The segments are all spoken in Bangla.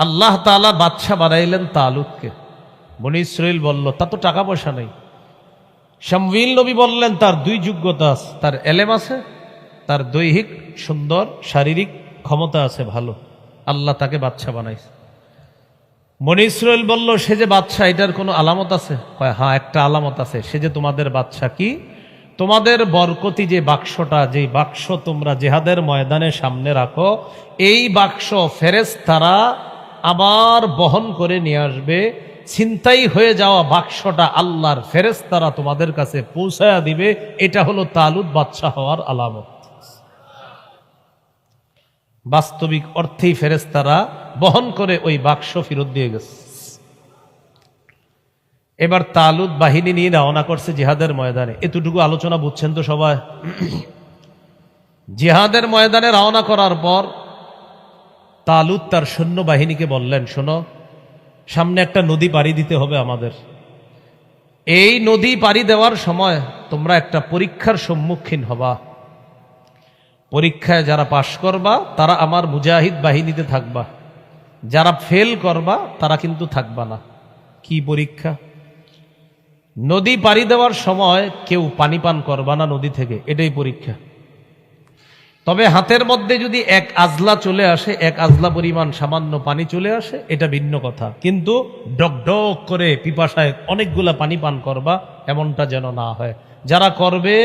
আল্লাহ তাআলা বাদশা বানাইলেন তালুতকে। বনি ইসরাইল বলল তা তো টাকা পয়সা নেই। শামউইল নবী বললেন তার দুই যোগ্যতা আছে, তার এলেম আছে, তার দৈহিক সুন্দর শারীরিক ক্ষমতা আছে ভালো, আল্লাহ তাকে বাদশা বানাইছে। বনি ইসরাইল বলল সে যে বাদশা এটার কোনো আলামত আছে? কয় হ্যাঁ একটা আলামত আছে, সে যে তোমাদের বাদশা। কি? তোমাদের বরকতি যে বাক্সটা, যে বাক্স তোমরা জিহাদের ময়দানে সামনে রাখো, এই বাক্স ফেরেশতারা আবার বহন করে নিয়ে আসবে। ছিনতাই হয়ে যাওয়া বাক্সটা আল্লাহর ফেরেশতারা তোমাদের কাছে পৌঁছায়া দিবে। এটা হলো তালুত বাদশা হওয়ার আলামত। বাস্তবিক অর্থেই ফেরেশতারা বহন করে ওই বাক্স ফেরত দিয়ে গেছে। এবার তালুত বাহিনী নিয়ে রওনা করছে জিহাদের ময়দানে। এতটুকু আলোচনা বুঝছেন তো সবাই? জিহাদের ময়দানে রওনা করার পর তালুত তার সৈন্য বাহিনীকে বললেন, শোনো, সামনে একটা নদী পাড়ি দিতে হবে আমাদের। এই নদী পাড়ি দেওয়ার সময় তোমরা একটা পরীক্ষার সম্মুখীন হবা। পরীক্ষায় যারা পাশ করবা তারা আমার মুজাহিদ বাহিনীতে থাকবা, যারা ফেল করবা তারা কিন্তু থাকবা না। কি পরীক্ষা? নদী পাড়ি দেওয়ার সময় কেউ পানি পান করবা না নদী থেকে, এটাই পরীক্ষা। তবে হাতের মধ্যে যদি এক আজলা চলে আসে, এক আজলা পরিমাণ সামান্য পানি চলে আসে, এটা ভিন্ন কথা। কিন্তু ডক ডক করে পিপাসায় অনেকগুলা পানি পান করবা, এমনটা যেন না হয়। যারা করবে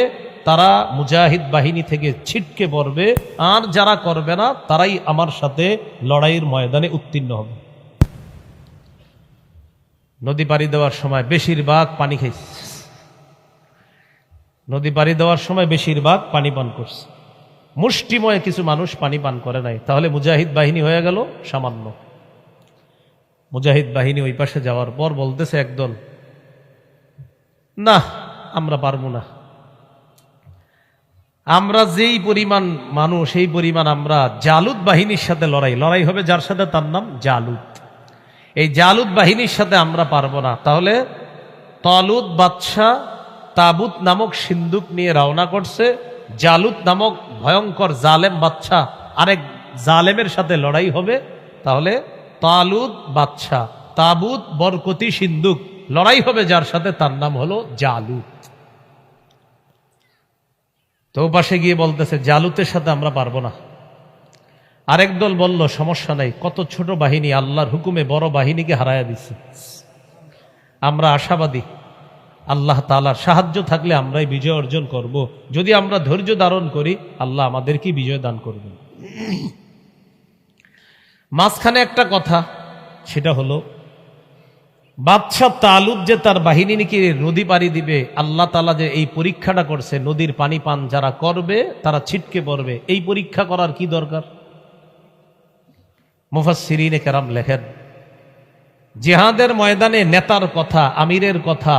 তারা মুজাহিদ বাহিনী থেকে ছিটকে পড়বে, আর যারা করবে না তারাই আমার সাথে লড়াইয়ের ময়দানে উত্তীর্ণ হবে। নদী পাড়ি দেওয়ার সময় বেশিরভাগ পানি খাইছে, নদী পাড়ি দেওয়ার সময় বেশিরভাগ পানি পান করছে। মুষ্টিময় কিছু মানুষ পানি পান করে নাই। তাহলে মুজাহিদ বাহিনী হয়ে গেল সামান্য। মুজাহিদ বাহিনী ওই পাশে যাওয়ার পর বলতেছে একদল, না আমরা পারবো না, আমরা যেই পরিমাণ মানুষ এই পরিমাণ আমরা জালুত বাহিনীর সাথে লড়াই হবে, যার সাথে তার নাম জালুত। এই জালুত বাহিনীর সাথে আমরা পারবো না। তাহলে তালুত বাদশা তাবুত নামক সিন্দুক নিয়ে রওনা করছে। জালুত নামক ভয়ঙ্কর জালেম বাদশা আরেক জালেমের সাথে লড়াই হবে। তাহলে তালুত বাদশা তাবুত বরকতি সিন্দুক লড়াই হবে, যার সাথে তার নাম হলো জালুত। তো পাশে গিয়ে বলতেছে জালুতের সাথে আমরা পারবো না। আরেক দল বলল সমস্যা নাই, কত ছোট বাহিনী আল্লাহর হুকুমে বড় বাহিনীকে হারায়া দিচ্ছে। আমরা আশাবাদী, আল্লাহ তাআলার সাহায্য থাকলে আমরাই বিজয় অর্জন করব। যদি আমরা ধৈর্য ধারণ করি আল্লাহ আমাদেরকে বিজয় দান করবেন। মাঝখানে একটা কথা, সেটা হলো বাদশা তালুত যে তার বাহিনী নিয়ে নদী পাড়ি দিবে, আল্লাহ তাআলা যে এই পরীক্ষাটা করছে, নদীর পানি পান যারা করবে তারা ছিটকে পড়বে, এই পরীক্ষা করার কি দরকার? মুফাসসিরিনে কেরাম লেখেন, জিহাদের ময়দানে নেতার কথা, আমিরের কথা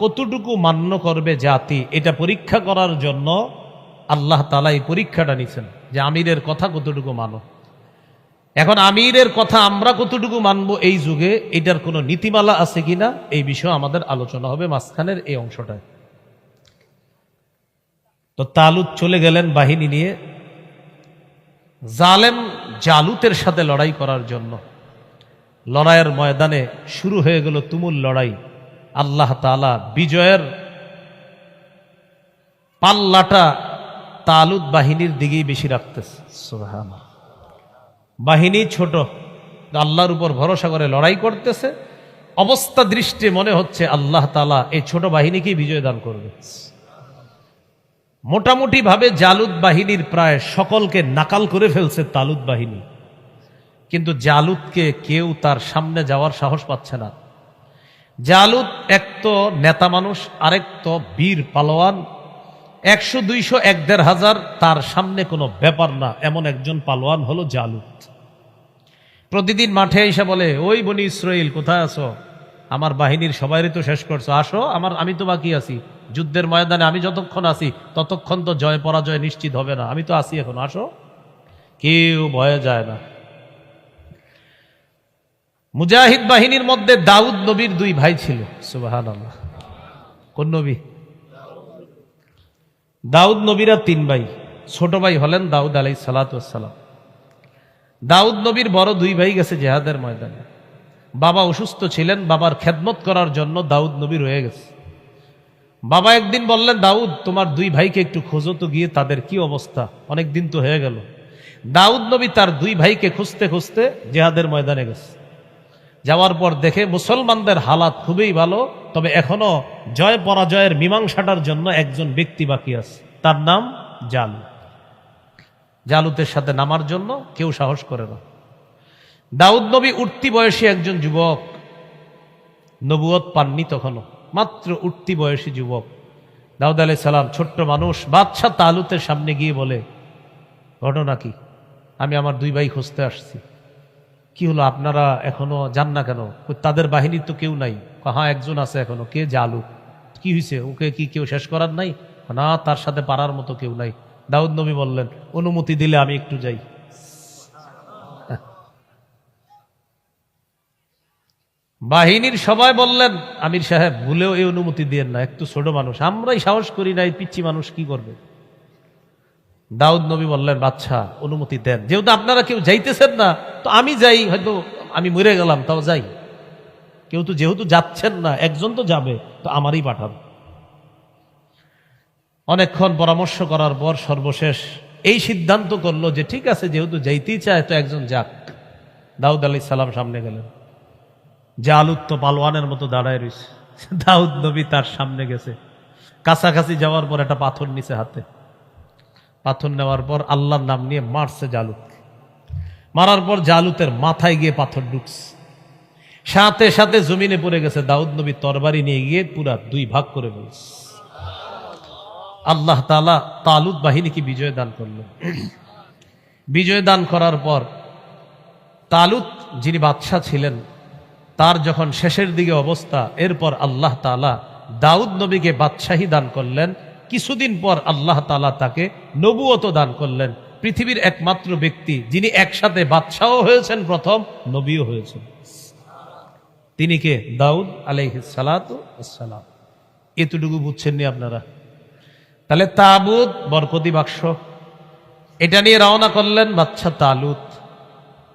কতটুকু মান্য করবে জাতি, এটা পরীক্ষা করার জন্য আল্লাহ তাআলা এই পরীক্ষাটা নিছেন যে আমিরের কথা কতটুকু মানো। এখন আমিরের কথা আমরা কতটুকু মানবো এই যুগে, এটার কোনো নীতিমালা আছে কিনা এই বিষয়ে আমাদের আলোচনা হবে মাঝখানের এই অংশটায়। তো তালুত চলে গেলেন বাহিনী নিয়ে জালেম জালুতের সাথে লড়াই করার জন্য। লড়াইয়ের ময়দানে শুরু হয়ে গেল তুমুল লড়াই। আল্লাহ তাআলা বিজয়ের পাল্লাটা তালুত বাহিনীর দিকেই বেশি রাখতেছে। সুবহানাল্লাহ। বাহিনী ছোট, আল্লাহর উপর ভরসা করে লড়াই করতেছে। অবস্থা দৃষ্টি মনে হচ্ছে আল্লাহ তাআলা এই ছোট বাহিনীকেই বিজয় দান করবে। মোটামুটি ভাবে জালুত বাহিনীর প্রায় সকলকে নাকাল করে ফেলছে তালুত বাহিনী, কিন্তু জালুতকে কেউ তার সামনে যাওয়ার সাহস পাচ্ছে না। জালুত এক তো নেতা মানুষ, আরেক তো বীর পালোয়ান। 100, 200, 1,500 তার সামনে কোনো ব্যাপার না, এমন একজন পালোয়ান হলো জালুত। প্রতিদিন মাঠে এসে বলে, ওই বনি ইসরাইল কোথায় আছো? আমার বাহিনীর সবাইরই তো শেষ করছো, আসো, আমি তো বাকি আছি। যুদ্ধের ময়দানে আমি যতক্ষণ আছি ততক্ষণ তো জয় পরাজয় নিশ্চিত হবে না, আমি তো আছি এখন, আসো। কেউ ভয়ে যায় না। মুজাহিদ বাহিনীর মধ্যে দাউদ নবীর 2 ভাই ছিল। সুবহানাল্লাহ। কোন নবী? দাউদ নবীরা 3 ভাই। ছোট ভাই হলেন দাউদ আলাইহিস সালাতু ওয়াস সালাম। দাউদ নবীর বড় দুই ভাই গেছে জিহাদের ময়দানে। বাবা অসুস্থ ছিলেন, বাবার খেদমত করার জন্য দাউদ নবী রয়ে গেছে। বাবা একদিন বললেন, দাউদ তোমার দুই ভাইকে একটু খোঁজো তো, গিয়ে তাদের কি অবস্থা, অনেক দিন তো হয়ে গেল। দাউদ নবী তার দুই ভাইকে খুঁজতে খুঁজতে জিহাদের ময়দানে গেছে। যাওয়ার পর দেখে মুসলমানদের হালাত খুবই ভালো, তবে এখনো জয় পরাজয়ের মীমাংসাটার জন্য একজন ব্যক্তি বাকি আছে, তার নাম জালুত। জালুতের সাথে নামার জন্য কেউ সাহস করে না। দাউদ নবী উঠতি বয়সী একজন যুবক, নবুয়ত পাননি তখনও, মাত্র উঠতি বয়সী যুবক। দাউদ আলাইহিস সালাম ছোট্ট মানুষ, বাদশাহ তালুতের সামনে গিয়ে বলে, ঘটনা কি? আমি আমার দুই ভাই খুঁজতে আসছি। কি হলো, আপনারা এখনো যান না কেন? তাদের বাহিনীর তো কেউ নাই। হ্যাঁ একজন আছে এখনো। কে? জালুত। কি হয়েছে? ওকে কি কেউ শেষ করার নাই? না, তার সাথে পারার মতো কেউ নাই। দাউদ নবী বললেন, অনুমতি দিলে আমি একটু যাই। বাহিনীর সবাই বললেন, আমির সাহেব ভুলেও এই অনুমতি দিয়েন না, একটু ছোট মানুষ, আমরাই সাহস করি না, এই পিচ্ছি মানুষ কি করবে? দাউদ নবী বললেন, বাদশা অনুমতি দেন, যেহেতু আপনারা কেউ যাইতেছেন না তো আমি যাই, হয়তো আমি মরে গেলাম তাও যাই। কেউ তো যেহেতু যাচ্ছেন না, একজন তো যাবে, তো আমারই পাঠান। অনেকক্ষণ পরামর্শ করার পর সর্বশেষ এই সিদ্ধান্ত করলো যে ঠিক আছে, যেহেতু যাইতেই চায় তো একজন যাক। দাউদ আলাইহিস সালাম সামনে গেলেন। জালুত তো পালোয়ানের মতো দাঁড়ায় রয়েছে। দাউদ নবী তার সামনে গেছে, কাছাকাছি যাওয়ার পর একটা পাথর নিচে হাতে। পাথর নেওয়ার পর আল্লাহর নাম নিয়ে মারছে জালুত। মারার পর জালুতের মাথায় গিয়ে পাথর ঢুকছে, সাথে সাথে জমিনে পড়ে গেছে। দাউদ নবী তরবারি নিয়ে গিয়ে পুরা দুই ভাগ করে ফেলছে। আল্লাহ তাআলা তালুত বাহিনীকে বিজয় দান করলেন। বিজয় দান করার পর তালুত যিনি বাদশাহ ছিলেন, তার যখন শেষের দিকে অবস্থা, এরপর আল্লাহ তাআলা দাউদ নবীকে বাদশাহী দান করলেন। কিছুদিন পর আল্লাহ তাআলা তাকে নবুয়ত দান করলেন। পৃথিবীর একমাত্র ব্যক্তি যিনি একসাথে বাদশাহও হয়েছেন, প্রথম নবীও হয়েছেন। তিনি কে? দাউদ আলাইহিস সালাতু ওয়াস সালাম। এতটুকু বুঝছেননি আপনারা? তাহলে তাবুত বরকতি বাক্স, এটা নিয়ে রওনা করলেন বাদশা তালুত।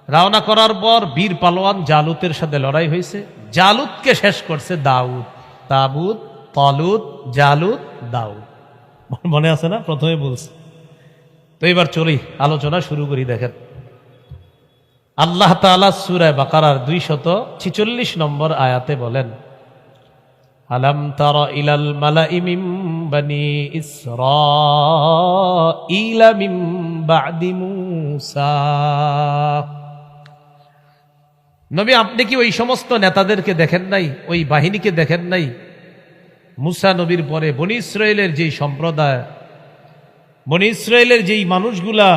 রওনা করার পর বীর পালোয়ান জালুতের সাথে লড়াই হয়েছে। জালুতকে শেষ করছে দাউদ। তাবুত, তালুত, জালুত, দাউদ। মনে আছে না? প্রথমে বলছে। তো এবার চলি, আলোচনা শুরু করি। দেখেন আল্লাহ তাআলা সূরা বাকারার 246 নম্বর আয়াতে বলেন, আলাম তারা ইলাল মালাই মিন বানি ইসরাঈলা মিন বা'দি মূসা। নবী আপনি কি ওই সমস্ত নেতাদেরকে দেখেন নাই, ওই বাহিনীকে দেখেন নাই? মূসা নবীর পরে বনি ইসরাইলের যেই সম্প্রদায়, বনি ইসরাইলের যেই মানুষগুলা,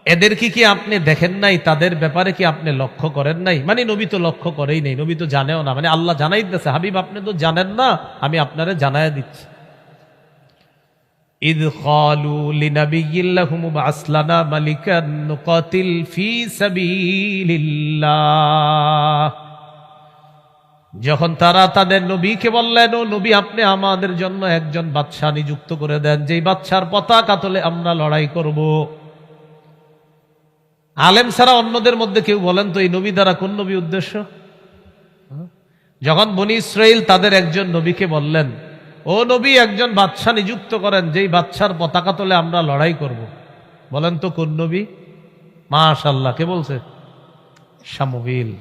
এদেরকে কি আপনি দেখেন নাই? তাদের ব্যাপারে কি আপনি লক্ষ্য করেন নাই? মানে নবী তো লক্ষ্য করেই নেই, নবী তো জানেও না। মানে আল্লাহ জানাই দিতেছে, হাবিব আপনি তো জানেন না, আমি আপনারে জানাই দিচ্ছি। ইদ ক্বালু লিনাবিয়্যিন লাহুম ইবআস লানা মালিকান নুকাতিল ফী সাবিলিল্লাহ। যখন তারা তাদের নবীকে বললেন, ও নবী আপনি আমাদের জন্য একজন বাদশা নিযুক্ত করে দেন, যেই বাদশার পতাকা তলে আমরা লড়াই করব। আলেম ছাড়া অন্যদের মধ্যে কেউ বলেন তো এই নবী দ্বারা কোন নবী উদ্দেশ্য? যখন বনি ইসরাইল তাদের একজন নবীকে বললেন, ও নবী একজন বাদশা নিযুক্ত করেন, যেই বাদশার পতাকা তলে আমরা লড়াই করব, বলেন তো কোন নবী? মাশাআল্লাহ, কে বলছে? শামুয়েল।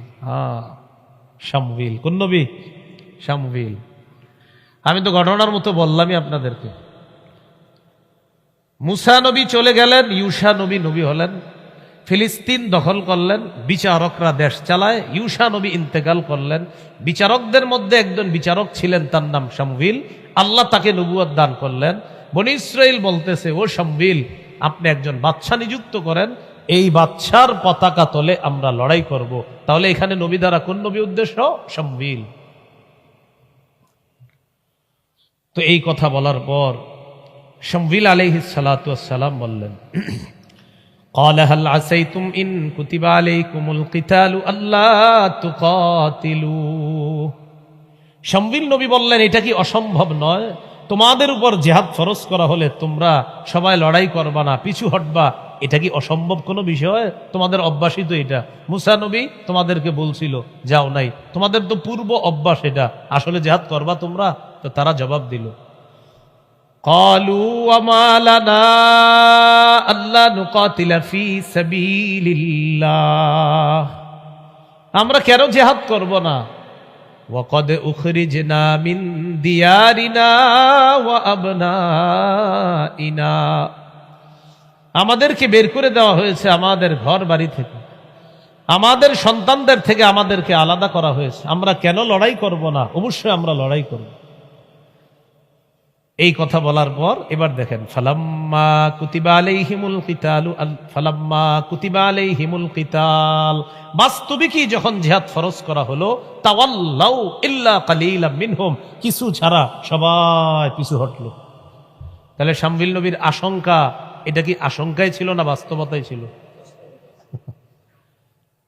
শামুয়েল। কোন নবী? শামুয়েল। আমি তো ঘটনার মতো বললামই আপনাদেরকে। মুসা নবী চলে গেলেন, ইউশা নবী নবী হলেন, ফিলিস্তিন দখল করলেন, বিচারকরা দেশ চালায়। ইউশা নবী ইন্তেকাল করলেন। বিচারকদের মধ্যে একজন বিচারক ছিলেন, তার নাম শামুয়েল। আল্লাহ তাকে নবুয়ত দান করলেন। বনি ইসরাইল বলতেছে, ও শামুয়েল আপনি একজন বাদশা নিযুক্ত করেন, এই বাদশার পতাকা তলে আমরা লড়াই করব। তাহলে এখানে নবী দ্বারা কোন নবী উদ্দেশ্য? শামুয়েল। তো এই কথা বলার পর শামুয়েল আলাইহিস সালাতু ওয়াস সালাম বললেন, قال هل عسيتم إن كتب عليكم القتال ألا تقاتلوا। শামুয়েল নবী বললেন, এটা কি অসম্ভব নয়? তোমাদের উপর জিহাদ ফরজ করা হলে তোমরা সবাই লড়াই করবা না, পিছু হটবা, এটা কি অসম্ভব কোনো বিষয়? তোমাদের অভ্যাসই তো এটা। মুসা নবী তোমাদেরকে বলছিল যাও নাই, তোমাদের তো পূর্ব অভ্যাস এটা, আসলে জিহাদ করবা তোমরা? তো তারা জবাব দিল, قالوا وما لنا ألا نقاتل في سبيل الله, আমরা কেন জিহাদ করব না? وقد أخرجنا من ديارنا وأبنائنا, আমাদেরকে বের করে দেওয়া হয়েছে আমাদের ঘর বাড়ি থেকে, আমাদের সন্তানদের থেকে আমাদেরকে আলাদা করা হয়েছে, আমরা কেন লড়াই করব না? অবশ্যই আমরা লড়াই করব। এই কথা বলার পর এবার দেখেন, ফালাম্মা কুতিবা আলাইহিমুল কিতালু, ফালাম্মা কুতিবা আলাইহিমুল কিতাল, বাস্তবিকই যখন জিহাদ ফরজ করা হলো, তাওয়াল্লাউ ইল্লা কালিলাম মিনহুম, কিছু ছাড়া সবাই পিছু হটলো। তাহলে শামবিল নবীর আশঙ্কা, এটা কি আশঙ্কাই ছিল না বাস্তবতাই ছিল?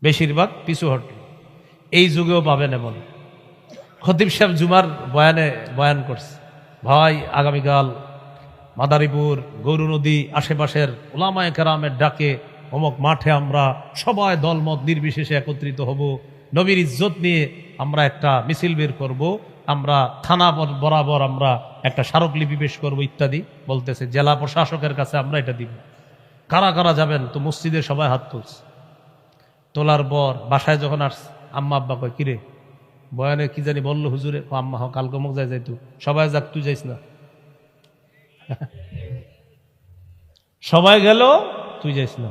বেশিরভাগ পিছু হটলো। এই যুগেও পাবেন এমন। খতিব সাহেব জুমার বয়ানে বয়ান করছে, ভাই আগামীকাল মাদারীপুর, গৌর নদী, আশেপাশের উলামায়ে কেরামের ডাকে অমুক মাঠে আমরা সবাই দলমত নির্বিশেষে একত্রিত হব, নবীর ইজ্জত নিয়ে আমরা একটা মিছিল বের করব, আমরা থানা বরাবর আমরা একটা স্মারকলিপি পেশ করব ইত্যাদি বলতেছে। জেলা প্রশাসকের কাছে আমরা এটা দিব। কারা কারা যাবেন? তো মসজিদে সবাই হাত তুলছে। তোলার পর বাসায় যখন আসছে, আম্মা আব্বা কয়, কিরে বয়ানে কি জানি বললো হুজুরে? আম্মা হ কালকে মুখ যাই যাইতু, সবাই যাক, তুই যাইস না। সবাই গেল, তুই যাইস না,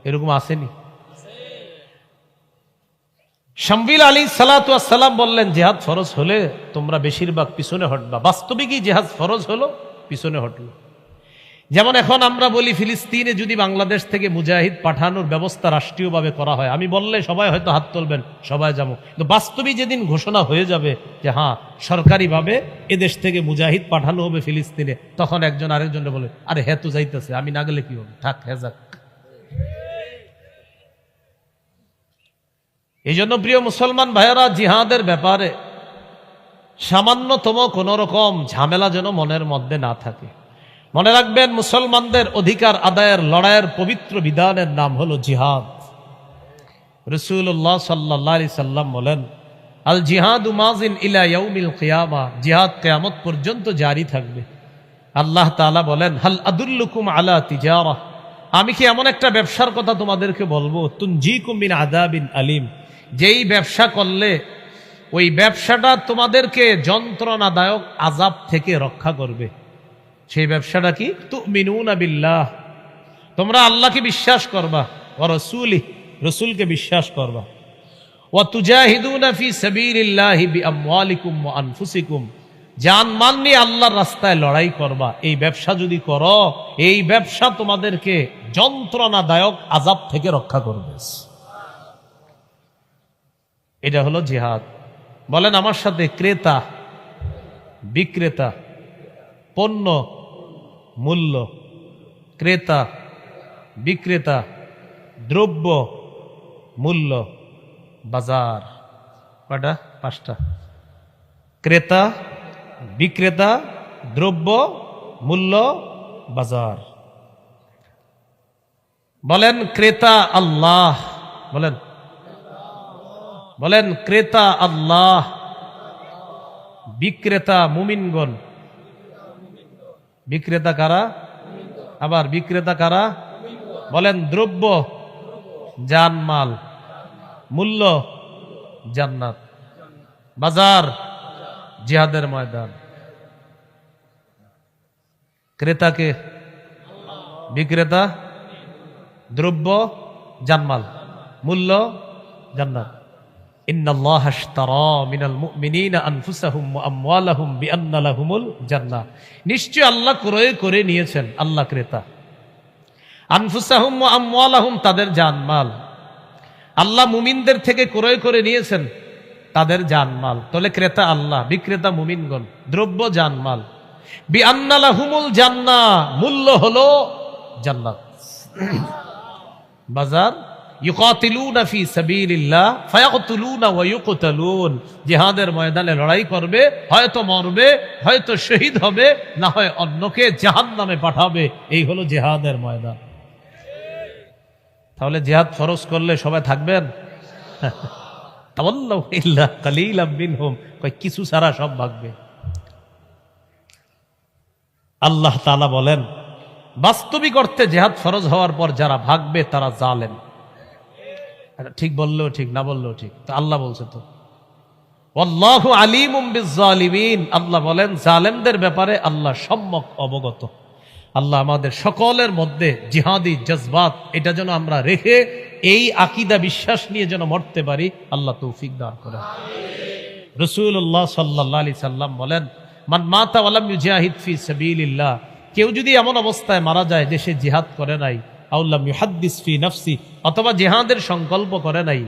এরকম আসেনি? শামবিল আলাইহিস সালাতু ওয়াস সালাম বললেন, জিহাদ ফরজ হলে তোমরা বেশিরভাগ পিছনে হটবা। বাস্তবিকই জিহাদ ফরজ হলো, পিছনে হটলো। যেমন এখন আমরা বলি ফিলিস্তিনে যদি বাংলাদেশ থেকে মুজাহিদ পাঠানোর ব্যবস্থা রাষ্ট্রীয়ভাবে করা হয়, আমি বললে সবাই হয়তো হাত তুলবেন, সবাই যাবো। কিন্তু বাস্তবিক যেদিন ঘোষণা হয়ে যাবে যে হ্যাঁ সরকারিভাবে এদেশ থেকে মুজাহিদ পাঠানো হবে ফিলিস্তিনে, তখন একজন আরেকজনকে বলে, আরে হ্যাঁ তো যাইতেছে, আমি না গেলে কি হবে, থাক হ্যাঁ যাক। এই জন্য প্রিয় মুসলমান ভাইয়েরা, জিহাদের ব্যাপারে সামান্যতম কোন রকম ঝামেলা যেন মনের মধ্যে না থাকে। মনে রাখবেন, মুসলমানদের অধিকার আদায়ের লড়াইয়ের পবিত্র বিধানের নাম হলো জিহাদ। রাসূলুল্লাহ সাল্লাল্লাহু আলাইহি সাল্লাম বলেন, আল জিহাদু মাযিন ইলা ইয়াউমিল কিয়ামা, জিহাদ কিয়ামত পর্যন্ত জারি থাকবে। আল্লাহ তাআলা বলেন, হাল আদুল্লুকুম আলা তিজারা, আমি কি এমন একটা ব্যবসার কথা তোমাদেরকে বলবো, তুনজিকুম মিন আযাবিন আলিম, যেই ব্যবসা করলে ওই ব্যবসাটা তোমাদেরকে যন্ত্রণাদায়ক আযাব থেকে রক্ষা করবে। সেই ব্যবসাটা কি? তুমিনুনা বিল্লাহ, তোমরা আল্লাহকে বিশ্বাস করবা, ওয়া রাসূলিহি, রাসূলকে বিশ্বাস করবা, ওয়া তুজাহিদুনা ফি সাবিলিল্লাহি বিআমওয়ালিকুম ওয়া আনফুসিকুম, জান মান নিয়ে আল্লাহর রাস্তায় লড়াই করবা। এই ব্যবসা যদি করো, এই ব্যবসা তোমাদেরকে যন্ত্রণাদায়ক আযাব থেকে রক্ষা করবে। এটা হলো জিহাদ। বলেন আমার সাথে, ক্রেতা বিক্রেতা, পণ্য মূল্য, ক্রেতা বিক্রেতা, দ্রব্য মূল্য, বাজার। কয়টা? পাঁচটা। ক্রেতা বিক্রেতা, দ্রব্য মূল্য, বাজার। বলেন ক্রেতা আল্লাহ, বলেন বলেন ক্রেতা আল্লাহ, বিক্রেতা মুমিনগণ। বিক্রেতা কারা? আবার বিক্রেতা কারা? বলেন দ্রব্য জানমাল, মূল্য জান্নাত, বাজার জিহাদের ময়দান। ক্রেতাকে? বিক্রেতা, দ্রব্য জানমাল, মূল্য জান্নাত। ইন্নাল্লাহা আশতারা মিনাল মুমিনিনা আনফুসাহুম ওয়া আমওয়ালাহুম বিআন্না লাহুমুল জান্নাহ, নিশ্চয় আল্লাহ ক্রয় করে নিয়েছেন, আল্লাহ ক্রেতা। আনফুসাহুম ওয়া আমওয়ালাহুম, তাদের জানমাল। আল্লাহ মুমিনদের থেকে ক্রয় করে নিয়েছেন তাদের জানমাল। তাহলে ক্রেতা আল্লাহ, বিক্রেতা মুমিনগণ, দ্রব্য জানমাল। বিআন্না লাহুমুল জান্নাহ, মূল্য হলো জান্নাত। বাজার ইউকাতিলুনা ফি সাবিলিল্লাহ ফায়াকতুলুনা ওয়া ইউকতালুন, জিহাদের ময়দানে লড়াই করবে, হয়তো মরবে, হয়তো শহীদ হবে, না হয় অন্যকে জাহান্নামে পাঠাবে। এই হলো জিহাদের ময়দান। তাহলে জিহাদ ফরজ করলে সবাই থাকবেন? তাওয়াল্লাউ ইল্লা কালিলাম মিনহুম, কয় কিছু ছাড়া সব ভাগবে। আল্লাহ তাআলা বলেন বাস্তবিক অর্থে জিহাদ ফরজ হওয়ার পর যারা ভাগবে তারা জালেম। ঠিক বললেও ঠিক, না বললেও ঠিক, তো আল্লাহ বলছে তো। আল্লাহু আলিমুম বিজ্জালিমিন, আল্লাহ বলেন জালেমদের ব্যাপারে আল্লাহ সম্যক অবগত। আল্লাহ আমাদের সকলের মধ্যে জিহাদি জজবাত এটা যেন আমরা রেখে এই আকীদা বিশ্বাস নিয়ে যেন মরতে পারি, আল্লাহ তৌফিক দান করেন। রাসূলুল্লাহ সাল্লাল্লাহু আলাইহি সাল্লাম বলেন মান মাতা ওয়া লাম ইউজাহিদ ফি সাবিলিল্লাহ, কেউ যদি এমন অবস্থায় মারা যায় যে সে জিহাদ করে নাই, আও লাম ইউহাদ্দিস ফি নাফসি, অথবা জিহাদের সংকল্প করে নাই,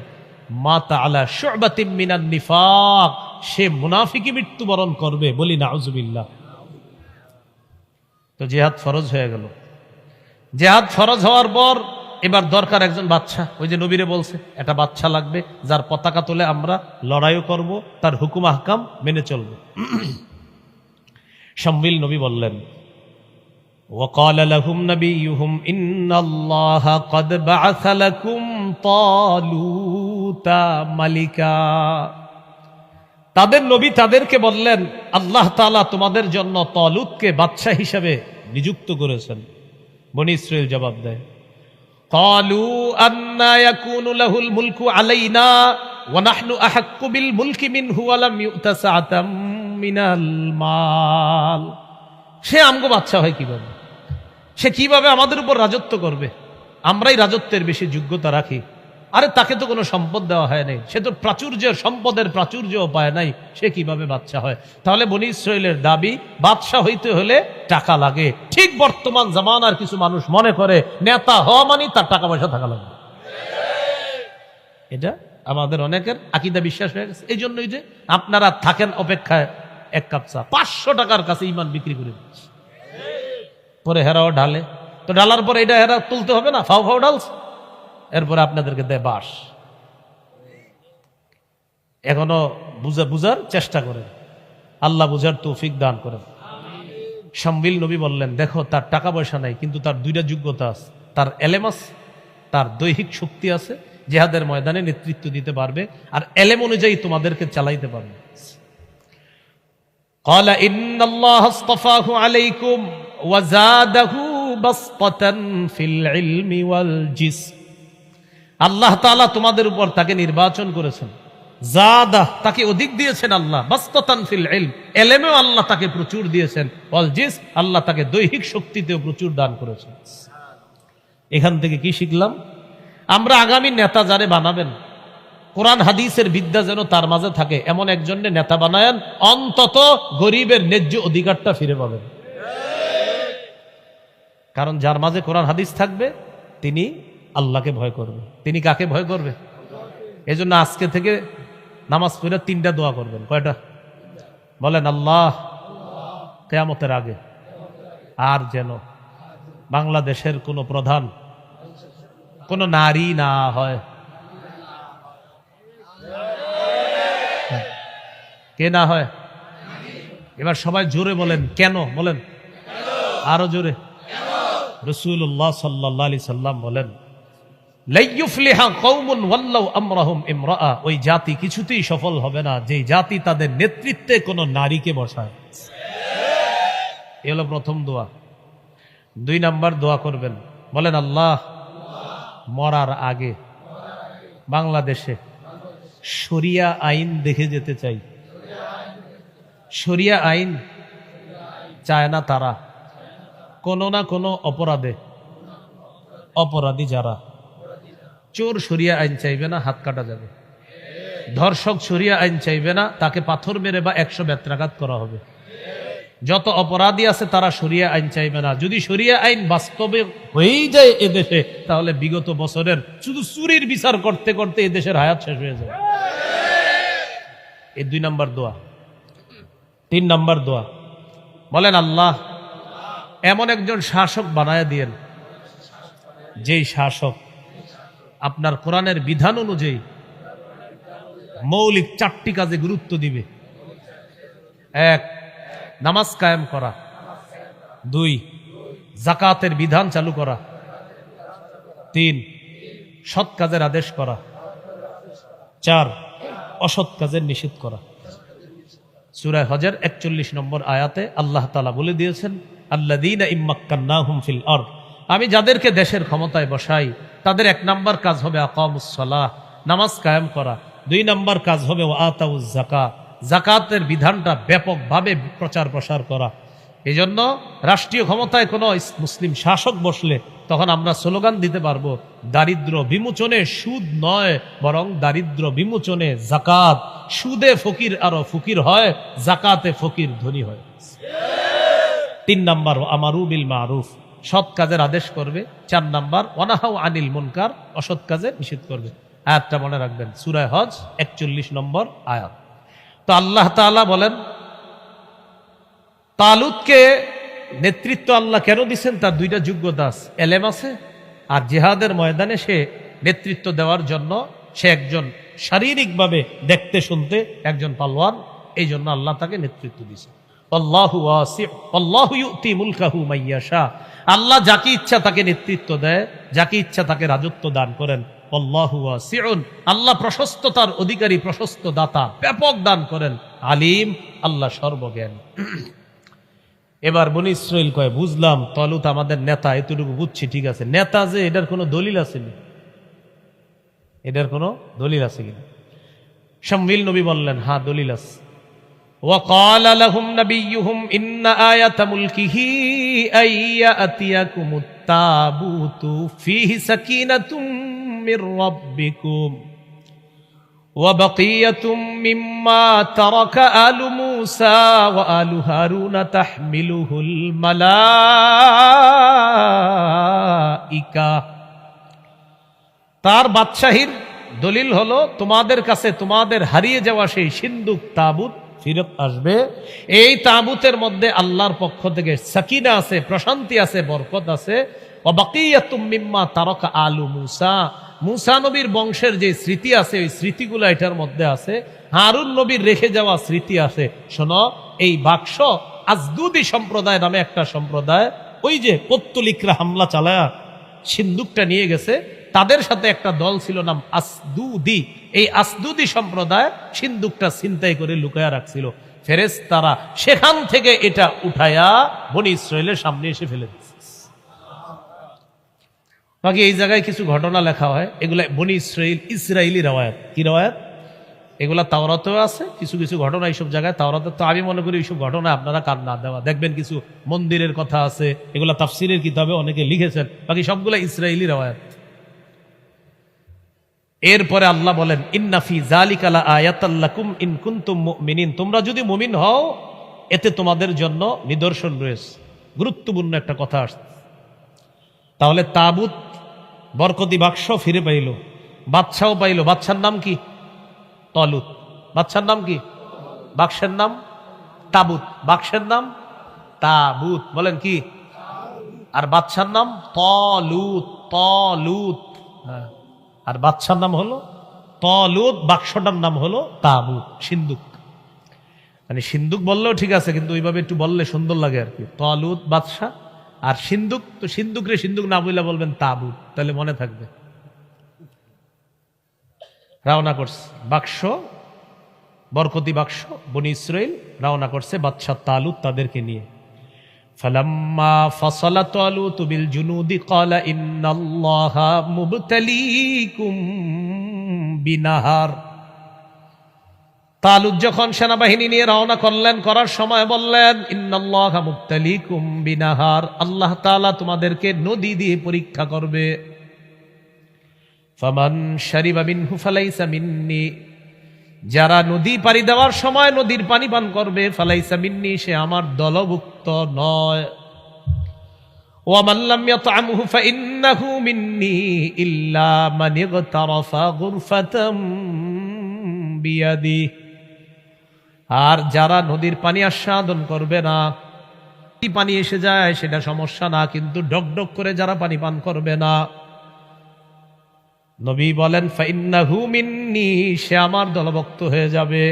মাতা আলা শুবাতিন মিনান নিফাক, সে মুনাফিকি মৃত্যুবরণ করবে, বলি নাউজুবিল্লাহ। তো জিহাদ ফরজ হয়ে গেল। জিহাদ ফরজ হওয়ার পর এবার দরকার একজন বাদশা। ওই যে নবীরে বলছে একটা বাদশা লাগবে যার পতাকা তুলে আমরা লড়াইও করব, তার হুকুম আহকাম মেনে চলব। শামউইল নবী বললেন وقال لهم نبيهم إن الله قد بعث لكم طالوت ملكا, তাদের নবী তাদেরকে বললেন আল্লাহ তাআলা তোমাদের জন্য তালুতকে বাদশা হিসেবে নিযুক্ত করেছেন। বনি ইসরাইল জবাব দেয় ক্বালু আন্না ইয়াকুনু লাহুল মুলকু আলাইনা ওয়া নাহনু আহাক্কু বিল মুলকি মিনহু ওয়া লাম ইউতা সাআতাম মিনাল মাল, সে আমগো বাদশা হয় কিভাবে? সে কিভাবে আমাদের উপর রাজত্ব করবে? আমরাই রাজত্বের বেশি যোগ্যতা রাখি। আরে তাকে তো কোনো সম্পদ দেওয়া হয় নাই, সে তো প্রাচুর্য, সম্পদের প্রাচুর্য পায় নাই, সে কিভাবে বাদশা হয়? তাহলে বনি ইসরাইলের দাবি বাদশা হইতে হলে টাকা লাগে। ঠিক বর্তমান জামানার কিছু মানুষ মনে করে নেতা হওয়া মানে তার টাকা পয়সা থাকা লাগবে। এটা আমাদের অনেকের আকীদা বিশ্বাস হয়ে গেছে। এই জন্যই যে আপনারা থাকেন অপেক্ষায় এক কাপ চা 500 টাকার কাছে ইমান বিক্রি করে দিচ্ছে, পরে হেরাও ঢালে। তো ঢালার পরে এটা হেরা তুলতে হবে না, ফাও ফাও ঢালছে, এরপরে আপনাদেরকে দেয় বাস। এখনো বুঝার চেষ্টা করেন, আল্লাহ বুঝার তৌফিক দান করেন। শামউইল নবী বললেন দেখো তার টাকা পয়সা নাই, কিন্তু তার দুইটা যোগ্যতা আছে, তার এলেম আছে, তার দৈহিক শক্তি আছে, জিহাদের ময়দানে নেতৃত্ব দিতে পারবে, আর এলেম অনুযায়ী তোমাদেরকে চালাইতে পারবে। قال إن الله اصطفاه عليكم وزاده بسطة في العلم والجسم, আল্লাহ তাআলা তোমাদের উপর তাকে নির্বাচন করেছেন, জাদা তাকে অধিক দিয়েছেন আল্লাহ, বাসতাতান ফিল ইলম ইলমেও আল্লাহ তাকে প্রচুর দিয়েছেন, ওয়াল জিস আল্লাহ তাকে দৈহিক শক্তিতেও প্রচুর দান করেছেন। এখান থেকে কি শিখলাম? আমরা আগামী নেতা যারে বানাবেন কোরআন হাদিসের বিদ্যা যেন তার মাঝে থাকে এমন একজনকে নেতা বানায়েন, অন্তত গরিবের ন্যায্য অধিকারটা ফিরে পাবেন। কারণ যার মাঝে কোরআন হাদিস থাকবে তিনি আল্লাহকে ভয় করবে। তিনি কাকে ভয় করবে? এজন্য আজকে থেকে নামাজ পড়ে 3টা দোয়া করবেন। কয়টা বলেন? আল্লাহ কিয়ামতের আগে আর যেন বাংলাদেশের কোন প্রধান কোন নারী না হয়। কে না হয়? এবার সবাই জোরে বলেন কেন? বলেন আরো জোরে। রাসূলুল্লাহ সাল্লাল্লাহু আলাইহি সাল্লাম বলেন লা ইউফলিহা কওমুন ওয়াল্লাউ আমরাহুম ইমরাআ, ওই জাতি কিছুতেই সফল হবে না যে জাতি তাদের নেতৃত্বে কোন নারীকে বসায়। এই হলো প্রথম দোয়া। 2 নাম্বার দোয়া করবেন, বলেন আল্লাহ মরার আগে বাংলাদেশে শরিয়া আইন দেখে যেতে চাই। শরিয়া আইন চায় না তারা কোনো না কোনো অপরাধে, অপরাধী যারা, চোর শরিয়া আইন চাইবে না, হাত কাটা যাবে। ধর্ষক শরিয়া আইন চাইবে না, তাকে পাথর মেরে বা 100 বেত্রাঘাত করা হবে। যত অপরাধী আছে তারা শরিয়া আইন চাইবে না। যদি শরিয়া আইন বাস্তবে হয়েই যায় এদেশে, তাহলে বিগত বছরের শুধু চুরির বিচার করতে করতে এদেশের হায়াত শেষ হয়ে যাবে। এই 2 নাম্বার দোয়া। 3 নাম্বার দোয়া, বলেন আল্লাহ এমন একজন শাসক বানায় দিয়েন যেই শাসক আপনার কোরআনের বিধান অনুযায়ী মৌলিক 4টি কাজে গুরুত্ব দিবে। 1 নামাজ কায়েম করা, 2 যাকাতের বিধান চালু করা, 3 সৎ কাজের আদেশ করা, 4 অসৎ কাজের নিষেধ করা। সূরা হজের 41 নম্বর আয়াতে আল্লাহ তাআলা বলে দিয়েছেন, আল্লাযীনা ইম্মাক্কান্নাহুম ফিল আরদ, আমি যাদেরকে দেশের ক্ষমতায় বসাই তাদের 1 নাম্বার কাজ হবে আকামুস সালাহ, নামাজ কায়েম করা। 2 নাম্বার কাজ হবে ওয়া আতাউজ যাকাত, যাকাতের বিধানটা ব্যাপকভাবে প্রচার প্রসার করা। এই জন্য রাষ্ট্রীয় ক্ষমতায় কোনো মুসলিম শাসক বসলে তখন আমরা স্লোগান দিতে পারবো, দারিদ্র বিমোচনে সুদ নয় বরং দারিদ্র বিমোচনে যাকাত। সুদে ফকির আরো ফকির হয়, যাকাতে ফকির ধনী হয়। 3 নাম্বার আমারু বিল মারুফ, সৎ কাজের আদেশ করবে। 4 নাম্বার ওয়ানাহাউ আনিল মুনকার, অসৎ কাজে নিষেধ করবে। আয়াতটা মনে রাখবেন, সূরা হজ 41 নম্বর আয়াত। তো আল্লাহ তাআলা বলেন, তালুতকে নেতৃত্ব আল্লাহ কেন দিচ্ছেন? তার 2টা যোগ্যতা আছে, এলেম আছে, আর জিহাদের ময়দানে সে নেতৃত্ব দেওয়ার জন্য সে একজন শারীরিকভাবে দেখতে শুনতে একজন পালোয়ান, এই জন্য আল্লাহ তাকে নেতৃত্ব দিয়েছে। আল্লাহু ওয়াসি', আল্লাহু ইউতি মুলকাহু মাইয়াশা, আল্লাহ যাকে ইচ্ছা তাকে নেতৃত্ব দেয়, যাকে ইচ্ছা তাকে রাজত্ব দান করেন। আল্লাহু ওয়াসি'উন, আল্লাহ প্রশস্ততার অধিকারী, প্রশস্ত দাতা, ব্যাপক দান করেন। আলিম, আল্লাহ সর্বজ্ঞানী। এবার বনি ইসরাইল কয়, বুঝলাম তালুত আমাদের নেতা, এতটুকু বুঝছি, ঠিক আছে, নেতা যে এটার কোনো দলিল আছে না, এটার কোনো দলিল আছে কিনা? শামউইল নবী বললেন, হ্যাঁ দলিল আছে। وقال لهم نبيهم إن آية ملكه أن يأتيكم التابوت فيه سكينة من ربكم وبقية مما ترك آل موسى وآل هارون تحمله الملائكة। তার বাদশাহীর দলিল হলো, তোমাদের কাছে তোমাদের হারিয়ে যাওয়া সেই সিন্দুক তাবুত ফিরত আসবে। এই তাবুতের মধ্যে আল্লাহর পক্ষ থেকে সাকিনা আছে, প্রশান্তি আছে, বরকত আছে। ওয়াবাকিয়াতুম মিম্মা তারাকা আলু মুসা, মুসা নবীর বংশের যে স্মৃতি আছে ওই স্মৃতিগুলো এটার মধ্যে আছে। হারুন নবীর রেখে যাওয়া স্মৃতি আছে। শোনো, এই বাক্স আসদুদি সম্প্রদায় নামে একটা সম্প্রদায়, ওই যে পত্তলিকরা হামলা চালায়া সিন্দুকটা নিয়ে গেছে, তাদের সাথে একটা দল ছিল নাম আসদুদি। এই আসদুদি সম্প্রদায় সিন্দুকটা ছিনতাই করে লুকায়া রাখছিল। ফেরেশতারা সেখান থেকে এটা উঠায়া বনি ইসরাইলের সামনে এসে ফেলে দিচ্ছে। বাকি এই জায়গায় কিছু ঘটনা লেখা হয়, এগুলা বনি ইসরাইল ইসরায়েলি রাওয়ায়াত। কি রাওয়ায়াত? এগুলা তাওরাতেও আছে, কিছু কিছু ঘটনা এইসব জায়গায় তাওরাতে। তো আমি মনে করি এইসব ঘটনা আপনারা কান না দেওয়া। দেখবেন কিছু মন্দিরের কথা আছে, এগুলা তাফসিরের কিতাবে অনেকে লিখেছেন, বাকি সবগুলা ইসরায়েলি রাওয়ায়াত। এরপরে আল্লাহ বলেন, ইন্না ফি যালিকা লা আয়াতাল লাকুম ইন কুনতুম মুমিনিন, তোমরা যদি মুমিন হও এতে তোমাদের জন্য নিদর্শন রয়েছে। গুরুত্বপূর্ণ একটা কথা আসছে। তাহলে তাবুত, বরকতি বাক্স ফিরে পাইল, বাদশাও পাইল। বাদশার নাম কি? তালুত। বাদশার নাম কি? বাক্সের নাম তাবুত, বাক্সের নাম তাবুত। বলেন কি? আর বাদশার নাম তালুত, তালুত। হ্যাঁ, আর বাদশার নাম হলো তালুত, বাক্সটার নাম হলো তাবুত, সিন্দুক। মানে সিন্দুক বললেও ঠিক আছে, কিন্তু ওইভাবে একটু বললে সুন্দর লাগে আর কি। তালুত বাদশা, আর সিন্দুক, তো সিন্দুক রে সিন্দুক না বললে বলবেন তাবুত, তাহলে মনে থাকবে। রওনা করছে বাক্স, বরকতি বাক্স, বনি ইসরাইল রওনা করছে বাদশা তালুত তাদেরকে নিয়ে। ফালাম্মা ফাসালা তালুত বিল জুনুদি ক্বালা ইন্নাল্লাহা মুবতালিকুম বিনাহার। তালুত যখন সেনাবাহিনী নিয়ে রওনা করলেন, করার সময় বললেন, ইন্নাল্লাহা মুবতালিকুম বিনাহার, আল্লাহ তাআলা তোমাদেরকে নদী দিয়ে পরীক্ষা করবে। ফামান শারিবা মিনহু ফালাইসা মিন্নি, যারা নদী পাড়ি দেওয়ার সময় নদীর পানি পান করবে, ফালাইসা মিন্নি, সে আমার দলভুক্ত নয়। ওয়া মান লাম ইয়াতআমহু ফাইন্নাহু মিন্নি ইল্লা মান ইগতারাফা গুরফাতাম বিয়াদি। আর যারা নদীর পানি আস্বাদন করবে না, পানি এসে যায় সেটা সমস্যা না, কিন্তু ডকডক করে যারা পানি পান করবে না, নবী বলেন ফাইন্নাহু মিন্নি, সে আমার দলভুক্ত হয়ে যাবে।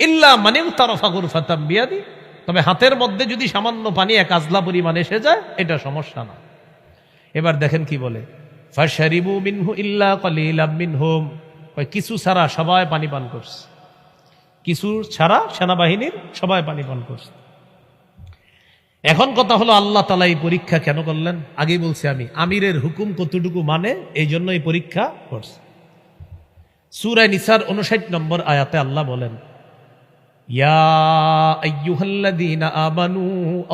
ইল্লা মান ইগতারাফা গুরফাতাম বিয়াদি, তবে হাতের মধ্যে যদি সামান্য পানি এক আজলা পরিমাণ এসে যায় এটা সমস্যা না। এবার দেখেন কি বলে, ফাশারিবু মিনহু ইল্লা কালিলাম মিনহুম, কিছু ছাড়া সবাই পানি পান করছে, কিছু ছাড়া সেনাবাহিনীর সবাই পানি পান করছে। এখন কথা হলো আল্লাহ তাআলা এই পরীক্ষা কেন করলেন? আগেই বলছি আমি, আমিরের হুকুম কতটুকু মানে এই জন্য এই পরীক্ষা করছে। সূরা নিসার 59 নম্বর আয়াতে আল্লাহ বলেন, ইয়া আইয়ুহাল্লাযীনা আমানু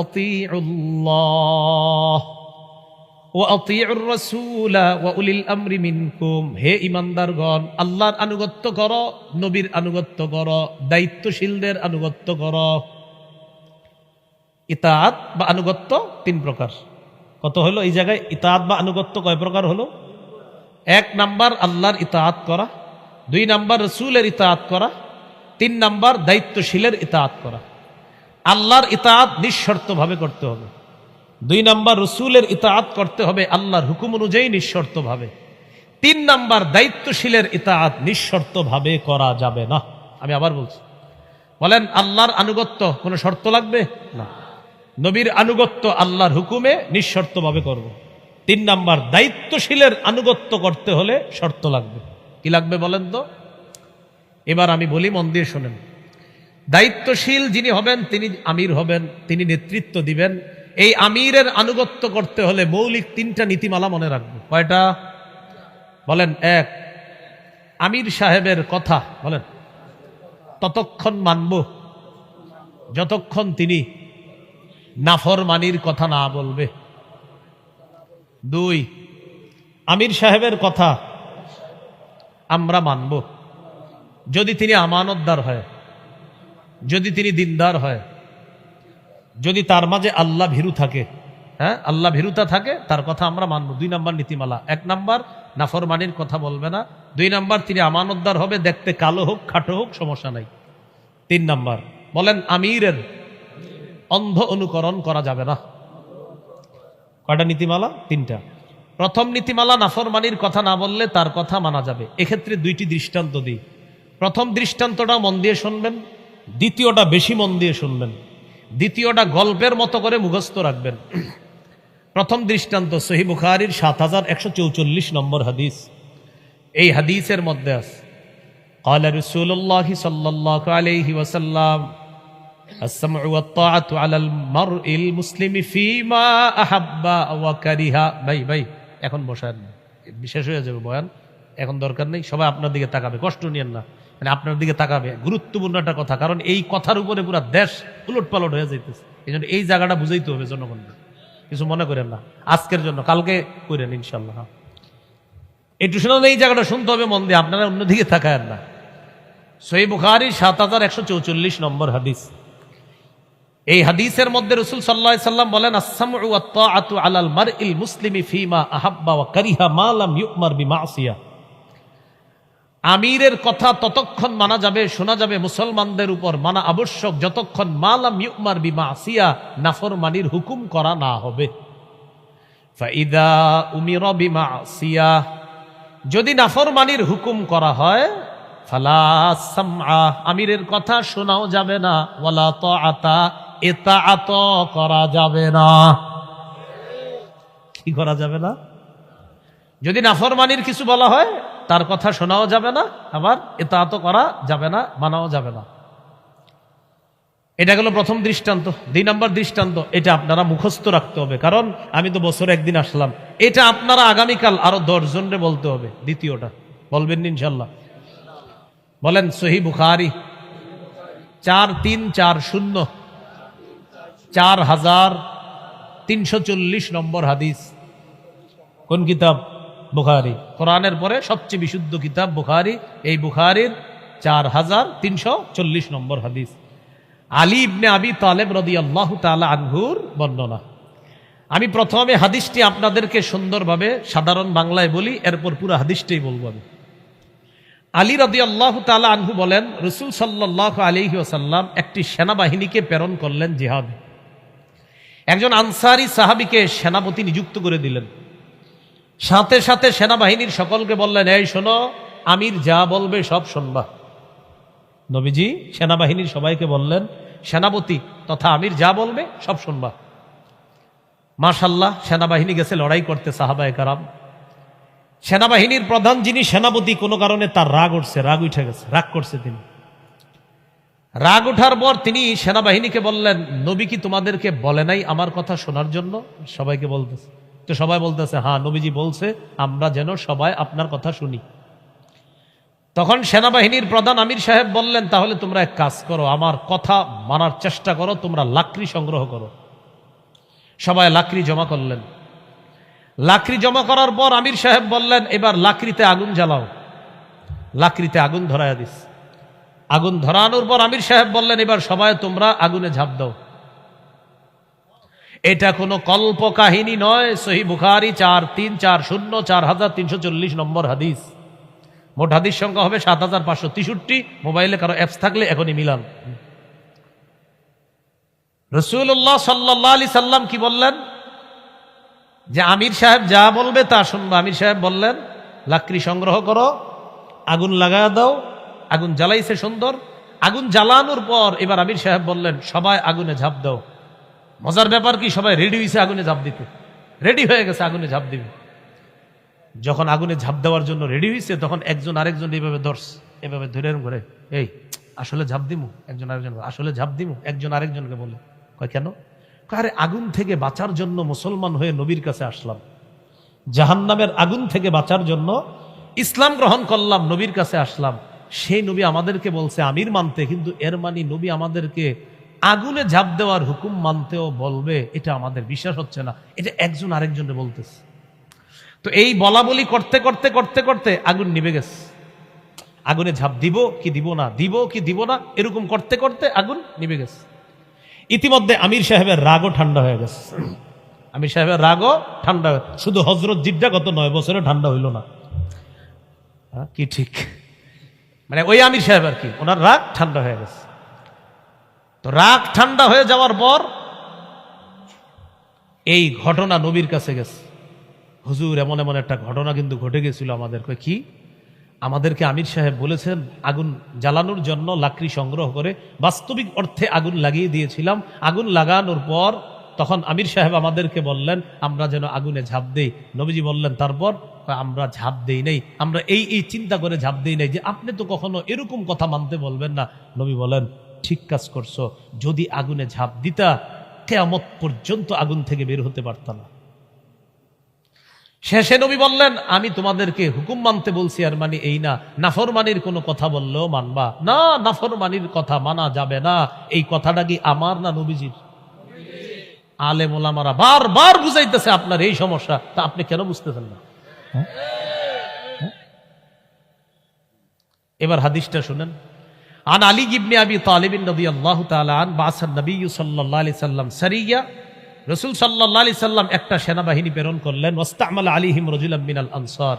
আতিউল্লাহ ওয়া আতিউর রাসূলা ওয়া উলিল আমরি মিনকুম, হে ঈমানদারগণ, আল্লাহর আনুগত্য করো, নবীর আনুগত্য করো, দায়িত্বশীলদের আনুগত্য করো। ইতাআত বা আনুগত্য তিন প্রকার। কত হলো এই জায়গায়? ইতাআত বা আনুগত্য কয় প্রকার হলো? এক নাম্বার আল্লাহর ইতাআত করা, দুই নাম্বার রাসূলের ইতাআত করা, তিন নাম্বার দায়িত্বশীলের ইতাআত করা। আল্লাহর ইতাআত নিঃশর্তভাবে করতে হবে, দুই নাম্বার রাসূলের ইতাআত করতে হবে আল্লাহর হুকুম অনুযায়ী নিঃশর্তভাবে, তিন নাম্বার দায়িত্বশীলের ইতাআত নিঃশর্তভাবে করা যাবে না। আমি আবার বলছি, বলেন আল্লাহর আনুগত্য কোনো শর্ত লাগবে না, নবীর আনুগত্য আল্লাহর হুকুমে নিঃশর্তভাবে করব। তিন নাম্বার দায়িত্বশীলের আনুগত্য করতে হলে শর্ত লাগবে। কি লাগবে বলেন তো? এবার আমি বলি, মন দিয়ে শোনেন। দায়িত্বশীল যিনি হবেন তিনি আমির হবেন, তিনি নেতৃত্ব দিবেন। এই আমিরের আনুগত্য করতে হলে মৌলিক তিনটা নীতিমালা মনে রাখবো। কয়টা বলেন? এক, আমির সাহেবের কথা বলেন ততক্ষণ মানব যতক্ষণ তিনি নাফরমানির কথা না বলবে। দুই, আমির সাহেবের কথা আমরা মানব যদি তিনি আমানতদার হয়, যদি তিনি দিনদার হয়, যদি তার মাঝে আল্লাহ ভীরু থাকে, হ্যাঁ আল্লাহ ভীরুতা থাকে, তার কথা আমরা মানব। দুই নাম্বার নীতিমালা, এক নাম্বার নাফরমানির কথা বলবে না, দুই নাম্বার তিনি আমানতদার হবে, দেখতে কালো হোক খাটো হোক সমস্যা নাই। তিন নাম্বার বলেন আমিরের অন্ধ অনুকরণ করা যাবে না। কয়টা নীতিমালা? তিনটা। প্রথম নীতিমালা, নাফরমানির কথা না বললে তার কথা মানা যাবে। এক্ষেত্রে দুইটি দৃষ্টান্ত দিই। প্রথম দৃষ্টান্তটা মন দিয়ে শুনবেন, দ্বিতীয়টা বেশি মন দিয়ে শুনবেন, দ্বিতীয়টা গল্পের মতো করে মুখস্থ রাখবেন। প্রথম দৃষ্টান্ত সহিহ বুখারীর 7144 নম্বর হাদিস। এই হাদিসের মধ্যে আছে, قال رسول الله صلى الله عليه وسلم السمع والطاعة على المرء المسلم فيما أحب وكره। ভাই এখন বসেন, বিশেষ হয়ে যাবে বয়ান, এখন দরকার নেই। সবাই আপনার দিকে তাকাবে, কষ্ট নিয়েন না, মানে আপনার দিকে তাকাবে। গুরুত্বপূর্ণ একটা কথা, কারণ এই কথার উপরে পুরো দেশ উলটপালট হয়ে যাইতেছে। এই জন্য এই জায়গাটা বুঝাইতে হবে জনগণকে, কিছু মনে করেন না। আজকের জন্য, কালকে করেন ইনশাল্লাহ। একটু শুনে এই জায়গাটা শুনতে হবে মন দিয়ে, আপনারা অন্যদিকে তাকায়েন না। সহিহ বুখারী 7144 নম্বর হাদিস। এই হাদিসের মধ্যে রাসূল সাল্লাল্লাহু আলাইহি সাল্লাম বলেন, আস-সামউ ওয়াত তাআতু আলাল মারইল মুসলিমি ফীমা আহাব্বা ওয়া কারিহা মা লাম ইউমার বিমাসিয়া। আমিরের কথা ততক্ষণ মানা যাবে, শোনা যাবে মুসলমানদের উপর, মানা আবশ্যক যতক্ষণ মা লাম ইউমার বিমাসিয়া, নাফরমানির হুকুম করা না হবে। ফাইদা উমিরা বিমাসিয়া, যদি নাফরমানির হুকুম করা হয়, ফালা সামআ, আমিরের কথা শোনাও যাবে না, ওয়ালা তাআতা, ইতাআত করা যাবে না। কি করা যাবে না? যদি নাফরমানির কিছু বলা হয় তার কথা শোনাও যাবে না, আবার ইতাআত করা যাবে না, মানাও যাবে না। এটা গেল প্রথম দৃষ্টান্ত। দুই নম্বর দৃষ্টান্ত, এটা আপনারা মুখস্থ রাখতে হবে, কারণ আমি তো বছরে একদিন আসলাম। এটা আপনারা আগামীকাল আরো 10 জনরে বলতে হবে। দ্বিতীয়টা বলবেন ইনশাল্লাহ। বলেন সহিহ বুখারী 4340 4340 নম্বর হাদিস। কোন কিতাব? বুখারী। কোরআনের পরে সবচেয়ে বিশুদ্ধ কিতাব বুখারী। এই বুখারীর 4340 নম্বর হাদিস। আলী ইবনে আবি তালেব রাদিয়াল্লাহু তাআলা আনহুর বর্ণনা। আমি প্রথমে হাদিসটি আপনাদেরকে সুন্দরভাবে সাধারণ বাংলায় বলি, এরপর পুরো হাদিসটাই বলবো আমি। আলী রাদিয়াল্লাহু তাআলা আনহু বলেন, রাসূল সাল্লাল্লাহু আলাইহি ওয়াসাল্লাম একটি সেনাবাহিনীকে প্রেরণ করলেন জিহাদে। একজন আনসারী সাহাবীকে সেনাপতি নিযুক্ত করে দিলেন। সাথে সাথে সেনাবাহিনীর সকলকে বললেন, এই শোনো, আমির যা বলবে সব শুনবা। নবীজি সেনাবাহিনীর সবাইকে বললেন, সেনাপতি তথা আমির যা বলবে সব শুনবা। মাশাআল্লাহ, সেনাবাহিনী গেছে লড়াই করতে, সাহাবায়ে কেরাম। সেনাবাহিনীর প্রধান যিনি সেনাপতি, কোনো কারণে তার রাগ উঠছে, রাগ উঠে গেছে, রাগ করছে তিনি। রাগ ওঠার পর তিনি সেনাবাহিনীকে বললেন, নবী কি তোমাদেরকে বলে নাই আমার কথা শোনার জন্য? সবাইকে বলতেছে, তো সবাই বলতেছে হ্যাঁ নবীজি বলছে আমরা যেন সবাই আপনার কথা শুনি। তখন সেনাবাহিনীর প্রধান আমির সাহেব বললেন, তাহলে তোমরা এক কাজ করো, আমার কথা মানার চেষ্টা করো, তোমরা লাকড়ি সংগ্রহ করো। সবাই লাকড়ি জমা করলেন। লাকড়ি জমা করার পর আমির সাহেব বললেন, এবার লাকড়িতে আগুন জ্বালাও। লাকড়িতে আগুন ধরাইয়া দিস। আগুন ধরানোর পর আমির সাহেব বললেন, এবার সবাই তোমরা আগুনে ঝাঁপ দাও। এটা কোনো কল্প কাহিনী নয়, সহিহ বুখারী 4340 নম্বর হাদিস। মোট হাদিস সংখ্যা হবে 7563। মোবাইলে কারো অ্যাপস থাকলে এখনই মিলান। রাসূলুল্লাহ সাল্লাল্লাহু আলাইহি সাল্লাম কি বললেন? যে আমির সাহেব যা বলবে তা শুনবে। আমির সাহেব বললেন, লাকড়ি সংগ্রহ করো, আগুন লাগায় দাও। আগুন জ্বালাইছে সুন্দর। আগুন জ্বালানোর পর এবার আমির সাহেব বললেন, সবাই আগুনে ঝাঁপ দাও। মজার ব্যাপার কি, সবাই রেডি হয়েছে আগুনে ঝাঁপ দিতে, রেডি হয়ে গেছে আগুনে ঝাঁপ দিবে। যখন আগুনে ঝাঁপ দেওয়ার জন্য রেডি হয়েছে, তখন একজন আরেকজন এইভাবে ধরছে, এভাবে ধরে ঘরে, এই আসলে ঝাঁপ দিমু। একজন আরেকজন, আসলে ঝাঁপ দিমু। একজন আরেকজনকে বলে, কয় কেন? আরে আগুন থেকে বাঁচার জন্য মুসলমান হয়ে নবীর কাছে আসলাম, জাহান্নামের আগুন থেকে বাঁচার জন্য ইসলাম গ্রহণ করলাম, নবীর কাছে আসলাম। সেই নবী আমাদেরকে বলছে আমির মানতে, কিন্তু এর মানে নবী আমাদেরকে আগুনে ঝাঁপ দেওয়ার হুকুম মানতেও বলবে, এটা আমাদের বিশ্বাস হচ্ছে না। এটা একজন আরেকজনে বলতেছে। তো এই বলা বলি করতে করতে করতে করতে আগুন নিভে গেছে। আগুনে ঝাঁপ দিব কি দিব না, দিব কি দিব না, এরকম করতে করতে আগুন নিভে গেছে। ইতিমধ্যে আমির সাহেবের রাগও ঠান্ডা হয়ে গেছে। আমির সাহেবের রাগও ঠান্ডা, শুধু হজরত জিদ্দা গত 9 বছরে ঠান্ডা হইল না। কি ঠিক, মানে ওই আমির সাহেব আর কি, ওনার রাগ ঠান্ডা হয়ে গেছে। তো রাগ ঠান্ডা হয়ে যাওয়ার পর এই ঘটনা নবীর কাছে গেছে। হুজুর, এমন এমন একটা ঘটনা কিন্তু ঘটে গেছিল আমাদের। কি? আমাদেরকে আমির সাহেব বলেছেন আগুন জ্বালানোর জন্য লাকড়ি সংগ্রহ করে, বাস্তবিক অর্থে আগুন লাগিয়ে দিয়েছিলাম। আগুন লাগানোর পর তখন আমির সাহেব আমাদেরকে বললেন আমরা যেন আগুনে ঝাঁপ দেই। নবীজি বললেন, তারপর? আমরা ঝাঁপ দেই নাই, আমরা এই চিন্তা করে ঝাঁপ দেই নাই যে আপনি তো কখনো এরকম কথা মানতে বলবেন না। নবী বলেন, ঠিক কাজ করছো, যদি আগুনে ঝাঁপ দিতা কিয়ামত পর্যন্ত আগুন থেকে বের হতে পারত না। শেষে নবী বললেন, আমি তোমাদেরকে হুকুম মানতে বলছি, আর মানে এই না নাফরমানির কোনো কথা বললেও মানবা না। নাফরমানির কথা মানা যাবে না, এই কথাটা কি আমার না নবীজির? আলেম ওলামারা বারবার বুঝাইতেছে আপনার এই সমস্যা, তা আপনি কেন বুঝতেছেন না? এবার হাদিসটা শুনেন। আন আলী ইবনে আবি তালিব রাদিয়াল্লাহু তাআলা আন বাসান নবী সাল্লাল্লাহু আলাইহি সাল্লাম সারিয়া, রাসূল সাল্লাল্লাহু আলাইহি সাল্লাম একটা সেনাবাহিনী প্রেরণ করলেন। ওয়াস্তামালা আলাইহিম রাজুলাম মিনাল আনসার,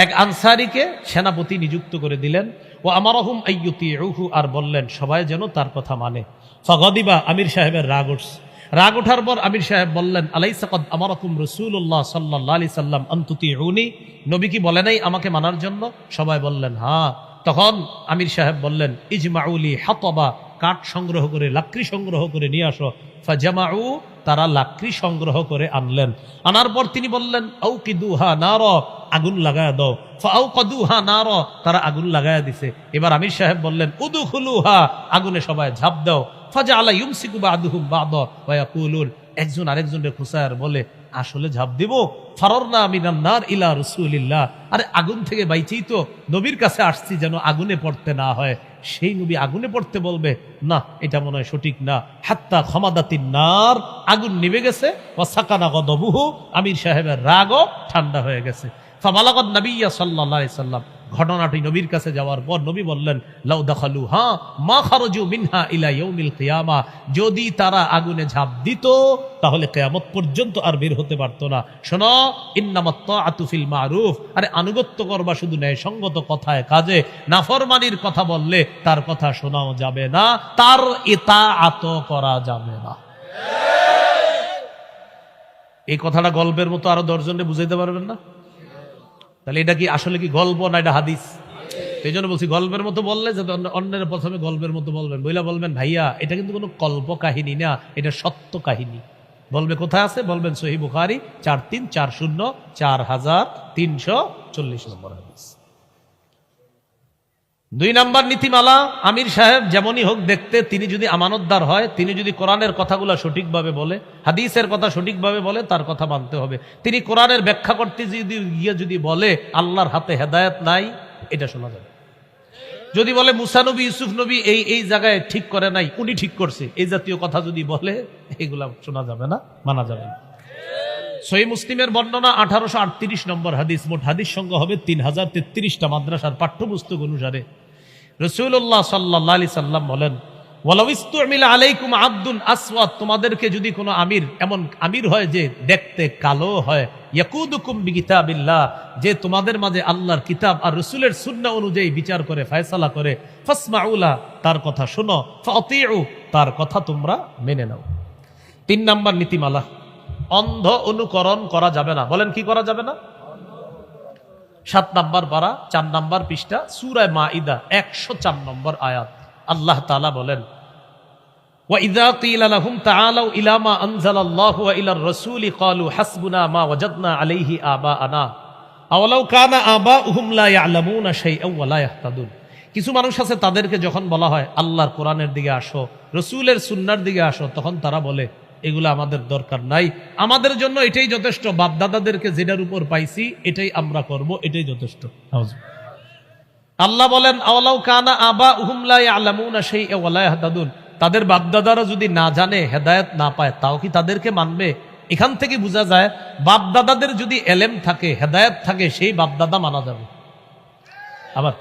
এক আনসারীকে সেনাপতি নিযুক্ত করে দিলেন। ওয়া আমারহুম আইয়ুতিউহু, আর বললেন সবাই যেন তার কথা মানে। ফাগাদিবা, আমির সাহেবের রাগ উঠছে। রাগ ওঠার পর আমির সাহেব বললেন, আলাইসা কদ আমারাকুম রাসূলুল্লাহ সাল্লাল্লাহু আলাইহি সাল্লাম আন তুতিউনি, নবী কি বলে নাই আমাকে মানার জন্য? সবাই বললেন হ্যাঁ। তখন আমির সাহেব বললেন, ইজমাউলি হাতবা, কাঠ সংগ্রহ করে, লাকড়ি সংগ্রহ করে নিয়ে আসো। ফাজামাউ, তারা লাকড়ি সংগ্রহ করে আনলেন। আনার পর তিনি বললেন, আউকিদুহা নার, আগুন লাগায়া দাও। ফাআউকাদুহা নার, তারা আগুন লাগায়া দিছে। এবার আমির সাহেব বললেন, উদখুলুহা, আগুনে সবাই ঝাঁপ দাও। ফাজআলা ইউমসিকু বা'দুহুম বা'দা ওয়া ইয়াকুলুন, একজন আরেকজনের খুসায়ার বলে, আসলে ঝাঁপ দিব। ফারারনা মিনান নার ইলা রাসূলিল্লাহ, আরে আগুন থেকে বাইচেই তো নবীর কাছে আসছি, যেন আগুনে পড়তে না হয়। সেই নবী আগুনে পড়তে বলবে না, এটা মনে হয় সঠিক না। হাত্তা খামাদাতিন নার, আগুন নিভে গেছে। ওয়া সাকানা গদবুহু, আমির সাহেবের রাগও ঠান্ডা হয়ে গেছে। ফাবালাগাত নবিয়্যা সাল্লাল্লাহু আলাইহি সাল্লাম, ঘটনাটি নবীর কাছে যাওয়ার পর নবী বললেন, লাউ দাখালুহা মা খারাজু মিনহা ইলা ইয়াউমিল কিয়ামা, যদি তারা আগুনে ঝাঁপ দিত তাহলে কিয়ামত পর্যন্ত আর বের হতে পারতো না। শোনো, ইন্নামাত তাআতু ফিল মারুফ, আরে আনুগত্য করবা শুধু ন্যায়সঙ্গত কথায় কাজে, নাফরমানির কথা বললে তার কথা শোনাও যাবে না, তার ইতাআত করা যাবে না। এই কথাটা গল্পের মতো আরো 10 জনকে বুঝাইতে পারবেন না? তাহলে এটা কি আসলে কি গল্প না এটা হাদিস? এই জন্য বলছি গল্পের মতো বললে যাতে অন্যের প্রথমে গল্পের মতো বলবেন, বইলা বলবেন ভাইয়া এটা কিন্তু কোনো কল্প কাহিনী না, এটা সত্য কাহিনী। বলবে কোথায় আছে, বলবেন সহিহ বুখারী 4340 4340 নম্বর হাদিস। 2 নাম্বার নীতিমালা, আমির সাহেব যেমনই হোক দেখতে, তিনি যদি আমানতদার হয়, তিনি যদি কোরআনের কথাগুলো সঠিকভাবে বলে, হাদিসের কথা সঠিকভাবে বলে, তার কথা মানতে হবে। তিনি কোরআনের ব্যাখ্যা করতে যদি বলে আল্লাহর হাতে হেদায়েত নাই, এটা শোনা যাবে। যদি বলে মুসা নবী ইউসুফ নবী এই জায়গায় ঠিক করে নাই, উনি ঠিক করছে, এই জাতীয় কথা যদি বলে, এগুলা শোনা যাবে না, মানা যাবে না। সহিহ মুসলিমের বর্ণনা 1838 নম্বর হাদিস। মোট হাদিস সংখ্যা হবে 3033টা মাদ্রাসার পাঠ্যপুস্তক অনুসারে। রাসূলুল্লাহ সাল্লাল্লাহু আলাইহি সাল্লাম বলেন, ওয়ালাউ ইসতুমিলা আলাইকুম আবদুন আসওয়াদ, তোমাদেরকে যদি কোনো আমির, এমন আমির হয় যে দেখতে কালো হয়, ইয়াকুদুকুম বিকিতাবিল্লাহ, যে তোমাদের মাঝে আল্লাহর কিতাব আর রাসূলের সুন্নাহ অনুযায়ী বিচার করে, ফয়সালা করে, ফাসমাউলা, তার কথা শোনো, ফাতিউ, তার কথা তোমরা মেনে নাও। 3 নাম্বার নীতিমালা, অন্ধ অনুকরণ করা যাবে না। বলেন কি করা যাবে না? 7 নাম্বার পারা 4 নাম্বার পৃষ্ঠা সূরা মাইদা 104 নম্বর আয়াত। আল্লাহ তাআলা বলেন, ওয়া ইযা কিলা লাহুম তাআলাউ ইলা মা আনজালাল্লাহু ওয়া ইলার রাসূলি ক্বালু হাসবুনা মা ওয়াজাদনা আলাইহি আবাআনা আওয়ালাউ কানা আবাউহুম লা ইয়ালামুনা শাইআন ওয়া লা ইয়াহতাদুন। কিছু মানুষ আছে, তাদেরকে যখন বলা হয় আল্লাহর কোরআনের দিকে আসো, রাসূলের সুন্নাহর দিকে আসো, তখন তারা বলে এগুলো আমাদের দরকার নাই, আমাদের জন্য এটাই যথেষ্ট, বাপদাদাদেরকে যেটার উপর পাইছি এটাই আমরা করব, এটাই যথেষ্ট। আল্লাহ বলেন, আওয়ালাউ কানা আবাউহুম লা ইয়ালামুনা শাইআন ওয়া লা ইয়াহতাদুন, তাদের বাপদাদারা যদি না জানে, হেদায়েত না পায়, তাও কি তাদেরকে মানবে? এখান থেকে বোঝা যায়, বাপদাদাদের যদি এলেম থাকে, হেদায়েত থাকে, সেই বাপদাদা মানা যাবে। আবার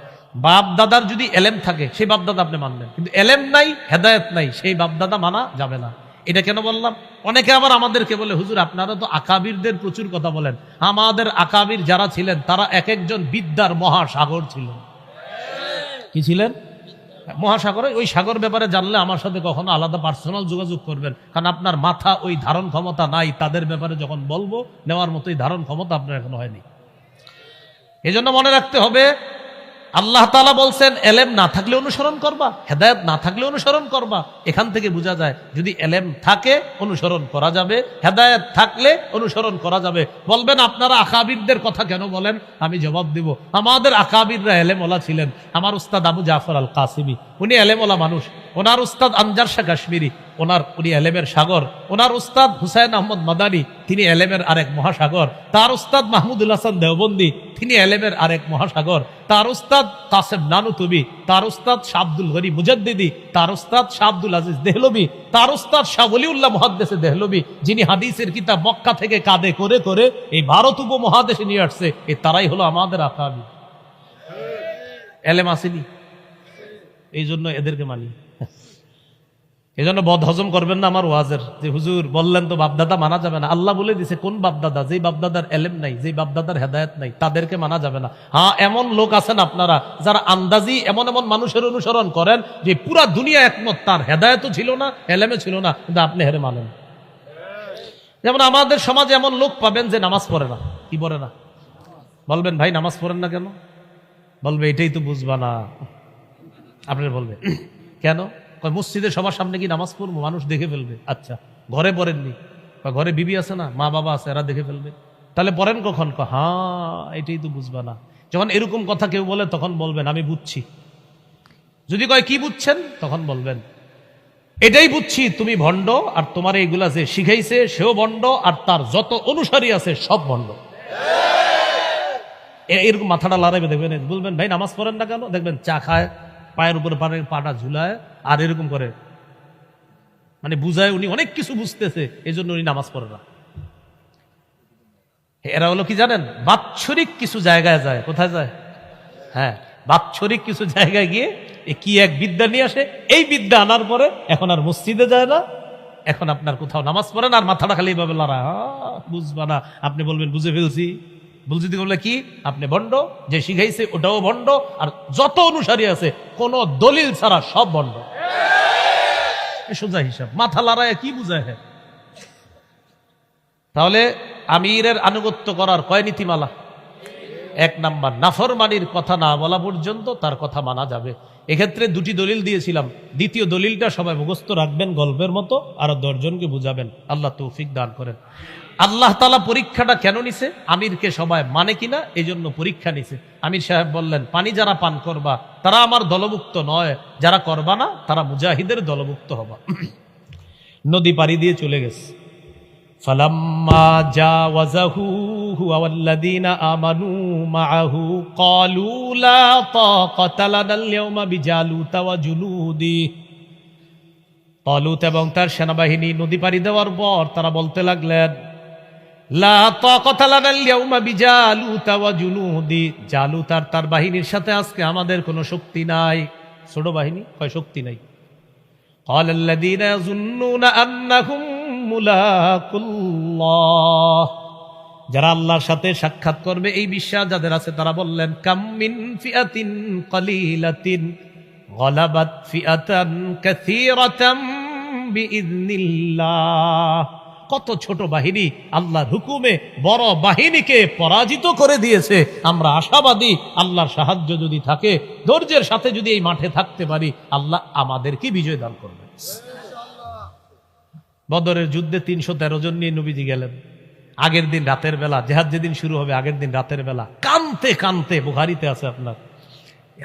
বাপদাদার যদি এলেম থাকে, সেই বাপদাদা আপনি মানবেন, কিন্তু এলেম নাই, হেদায়েত নাই, সেই বাপদাদা মানা যাবে না। এটা কেন বললাম? অনেকে আবার আমাদেরকে বলে, হুজুর আপনারা তো আকাবিরদের প্রচুর কথা বলেন, আমাদের আকাবির যারা ছিলেন তারা এক একজন বিদ্যার মহাসাগর ছিলেন। কি ছিলেন? মহাসাগরে। ওই সাগর ব্যাপারে জানলে আমার সাথে কখনো আলাদা পার্সোনাল যোগাযোগ করবেন, কারণ আপনার মাথা ওই ধারণ ক্ষমতা নাই, তাদের ব্যাপারে যখন বলবো নেওয়ার মতোই ধারণ ক্ষমতা আপনার এখনো হয়নি। এই জন্য মনে রাখতে হবে, আল্লাহ তাআলা বলছেন এলেম না থাকলে অনুসরণ করবা, হেদায়েত না থাকলে অনুসরণ করবা। এখান থেকে বোঝা যায়, যদি এলেম থাকে অনুসরণ করা যাবে, হেদায়েত থাকলে অনুসরণ করা যাবে। বলবেন আপনারা আকাবিরদের কথা কেন বলেন? আমি জবাব দিব, আমাদের আকাবিররা এলেমওয়ালা ছিলেন। আমার উস্তাদ আবু জাফর আল কাসিমি, উনি এলেমওয়ালা মানুষ। ওনার উস্তাদ আনজার শাহ কাশ্মীরি, উনি এলেমের সাগর। ওনার উস্তাদ হুসাইন আহমদ মাদানী, তিনি এলেমের আরেক মহাসাগর। তার উস্তাদ মাহমুদুল হাসান দেওবন্দি, তিনি এলেমের আরেক মহাসাগর। তার উস্তাদ কাসেম নানুতুবি, তার উস্তাদ শাহ আব্দুল গনি মুজাদ্দিদি, তার উস্তাদ শাহ আব্দুল আজিজ দেহলভী, তার উস্তাদ শাহ ওলিউল্লাহ মুহাদ্দিসে দেহলভী, যিনি হাদিসের কিতাব মক্কা থেকে কাঁধে করে করে এই ভারত উপমহাদেশে নিয়ে আসছে। তারাই হলো আমাদের আকাবির। এলেম আসেনি, এই জন্য এদেরকে মানি। এই জন্য বদ হজম করবেন না আমার ওয়াজের, যে হুজুর বললেন তো বাপদাদা মানা যাবে না। আল্লাহ বলে দিছে কোন বাপদাদা? যেই বাপদাদার এলেম নাই, যেই বাপদাদার হেদায়েত নাই, তাদেরকে মানা যাবে না। হ্যাঁ, এমন লোক আছেন আপনারা যারা আন্দাজি এমন এমন মানুষের অনুসরণ করেন যে পুরা দুনিয়া একমত, তার হেদায়েতও ছিল না, এলেমে ছিল না, কিন্তু আপনি হেরে মানেন। যেমন আমাদের সমাজে এমন লোক পাবেন যে নামাজ পড়ে না। কি পড়ে না? বলবেন ভাই নামাজ পড়েন না কেন? বলবে এটাই তো বুঝবা না। আপনি বলবে কেন? মসজিদে সবার সামনে কি নামাজ পড়বো? মানুষ দেখে ফেলবে। আচ্ছা, ঘরে পড়েননি? ঘরে বিবি আছে না, মা বাবা আছে, এরা দেখে ফেলবে। তাহলে পড়েন কখন? হ্যাঁ, এটাই তো বুঝবা না। যখন এরকম কথা কেউ বলে তখন বলবেন আমি বুঝছি। যদি কয় কি বুঝছেন, তখন বলবেন এটাই বুঝছি, তুমি ভণ্ড, আর তোমার এইগুলা যে শিখাইছে সেও ভণ্ড, আর তার যত অনুসারী আছে সব ভণ্ড। এরকম মাথাটা লড়াইবে, দেখবেন। বলবেন ভাই নামাজ পড়েন না কেন? দেখবেন চা খায়, পায়ের উপরে পাটা ঝুলায়, আর এরকম করে, মানে বুঝায় উনি অনেক কিছু বুঝতেছে, এই জন্য উনি নামাজ পড়ে না। এরা হলো কি জানেন? বাৎসরিক কিছু জায়গায় যায়। কোথায় যায়? হ্যাঁ, বাৎসরিক কিছু জায়গায় গিয়ে কি এক বিদ্যা নিয়ে আসে। এই বিদ্যা আনার পরে এখন আর মসজিদে যায় না, এখন আপনার কোথাও নামাজ পড়েন আর মাথাটা খালি এইভাবে লড়ায়, বুঝবা না। আপনি বলবেন বুঝে ফেলছি। বুঝতে বললে কি? আপনি ভণ্ড, যে শিখাইছে ওটাও ভণ্ড, আর যত অনুসারী আছে কোন দলিল ছাড়া সব ভণ্ড। সোজা হিসাব। মাথা লড়ায় কি বুঝায়? হ্যাঁ, তাহলে আমিরের আনুগত্য করার কয় নীতিমালা? 1 নাম্বার, নাফরমানির কথা না বলা পর্যন্ত তার কথা মানা যাবে। এক্ষেত্রে দুটি দলিল দিয়েছিলাম, দ্বিতীয় দলিলটা সবাই মুখস্থ রাখবেন গল্পের মতো, আর 10 জনকে বুঝাবেন। আল্লাহ তৌফিক দান করেন। আল্লাহ তাআলা পরীক্ষাটা কেন নিছে? আমিরকে সবাই মানে কিনা এই জন্য পরীক্ষা নিছে। আমির সাহেব বললেন, পানি যারা পান করবা তারা আমার দলভুক্ত নয়, যারা করবা না তারা মুজাহিদের দলভুক্ত হবা। নদী পাড়ি দিয়ে চলে গেছে। ফালাম্মা জাওয়াজাহু হুয়া ওয়াল্লাযীনা আমানু মাআহু ক্বালু লা তাকাতা লানাল ইয়াওমা বিজালুতা ওয়া জুলুদি। তালুত এবং তার সেনাবাহিনী নদী পাড়ি দেওয়ার পর তারা বলতে লাগলেন, লা তাকাতা লানাল ইয়াওমা বিজালুতা ওয়া জুলুদি, জালুত আর তার বাহিনীর সাথে আজকে আমাদের কোনো শক্তি নাই। ছোট বাহিনী, কয় শক্তি নাই। قال الذين يظنون أنهم ملاقو الله, যারা আল্লাহর সাথে সাক্ষাৎ করবে এই বিশ্বাস যাদের আছে তারা বললেন, কাম মিন ফিআতিন কলিলাতিন গলাবাত ফিআতান কাসীরাতাম বিইذনিল্লাহ। কত ছোট বাহিনী আল্লাহর হুকুমে বড় বাহিনীকে পরাজিত করে দিয়েছে। আমরা আশাবাদী আল্লাহর সাহায্য যদি থাকে, ধৈর্যের সাথে যদি এই মাঠে থাকতে পারি, আল্লাহ আমাদেরকে বিজয় দান করবে। বদরের যুদ্ধে 313 জন নিয়ে নবীজি গেলেন। আগের দিন রাতের বেলা, জিহাদ যেদিন শুরু হবে আগের দিন রাতের বেলা কানতে কানতে, বুখারীতে আছে আপনার,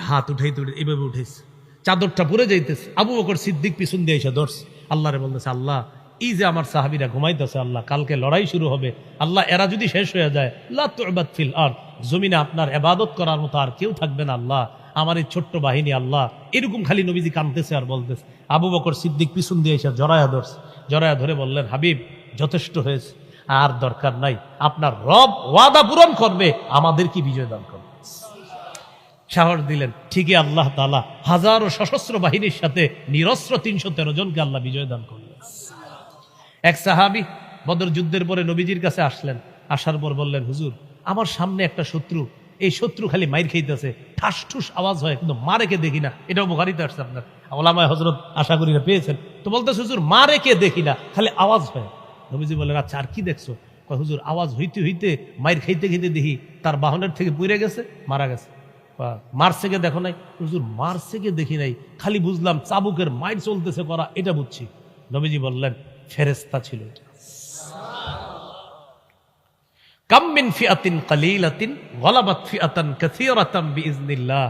হাত উঠাইতে এইভাবে উঠেছে, চাদরটা পরে যাইতেছে। আবু বকর সিদ্দিক পিছন দিয়ে এসে ধরছে, আল্লাহরে বলতেছে, আল্লাহ এই যে আমার সাহাবীরা ঘুমাইতেছে, আল্লাহ কালকে লড়াই শুরু হবে, আল্লাহ এরা যদি শেষ হয়ে যায়, লা তু'বাদ ফিল আরদ, জমিনে আপনার ইবাদত করার মতো আর কেউ থাকবে না আল্লাহ, আমার এই ছোট্ট বাহিনী আল্লাহ। এরকম খালি নবীজি কাঁদতেছে আর বলতেছে। আবু বকর সিদ্দিক পিছন দিয়ে এসে জড়ায়া ধরছে, জড়ায়া ধরে বললেন, হাবিব যথেষ্ট হয়েছে, আর দরকার নাই, আপনার রব ওয়াদা পূরণ করবে, আমাদের কি বিজয় দান করবে। সাহস দিলেন। ঠিকই আল্লাহ তাআলা হাজারো সশস্ত্র বাহিনীর সাথে নিরস্ত্র 313 জনকে আল্লাহ বিজয় দান করলেন। এক সাহাবী বদর যুদ্ধের পরে নবীজির কাছে আসলেন, আসার পর বললেন, হুজুর আমার সামনে একটা শত্রু, এই শত্রু খালি মাইর খাইতেছে, ঠাস ঠুস আওয়াজ হয়, কিন্তু মা রেখে দেখি না। এটাও বুখারীতে আসছে আপনার, ওলামায়ে হযরত আশা করি না পেয়েছেন। তো বলতেছে, হুজুর মা রেখে দেখি না, খালি আওয়াজ হয়। নবীজি বললেন, আচ্ছা আর কি দেখছো? কয়, হুজুর আওয়াজ হইতে হইতে মাইর খাইতে খাইতে দেখি তার বাহনের থেকে পুড়ে গেছে, মারা গেছে। মারছে কে দেখো নাই? হুজুর মারছে কে দেখি নাই, খালি বুঝলাম চাবুকের মাইর চলতেছে করা, এটা বুঝছি। নবীজি বললেন, ফেরেশতা ছিল। কাম মিন ফিআতিন কলিলাতিন গলাবাত ফিআতান কাসীরাতাম বিইذনিল্লাহ।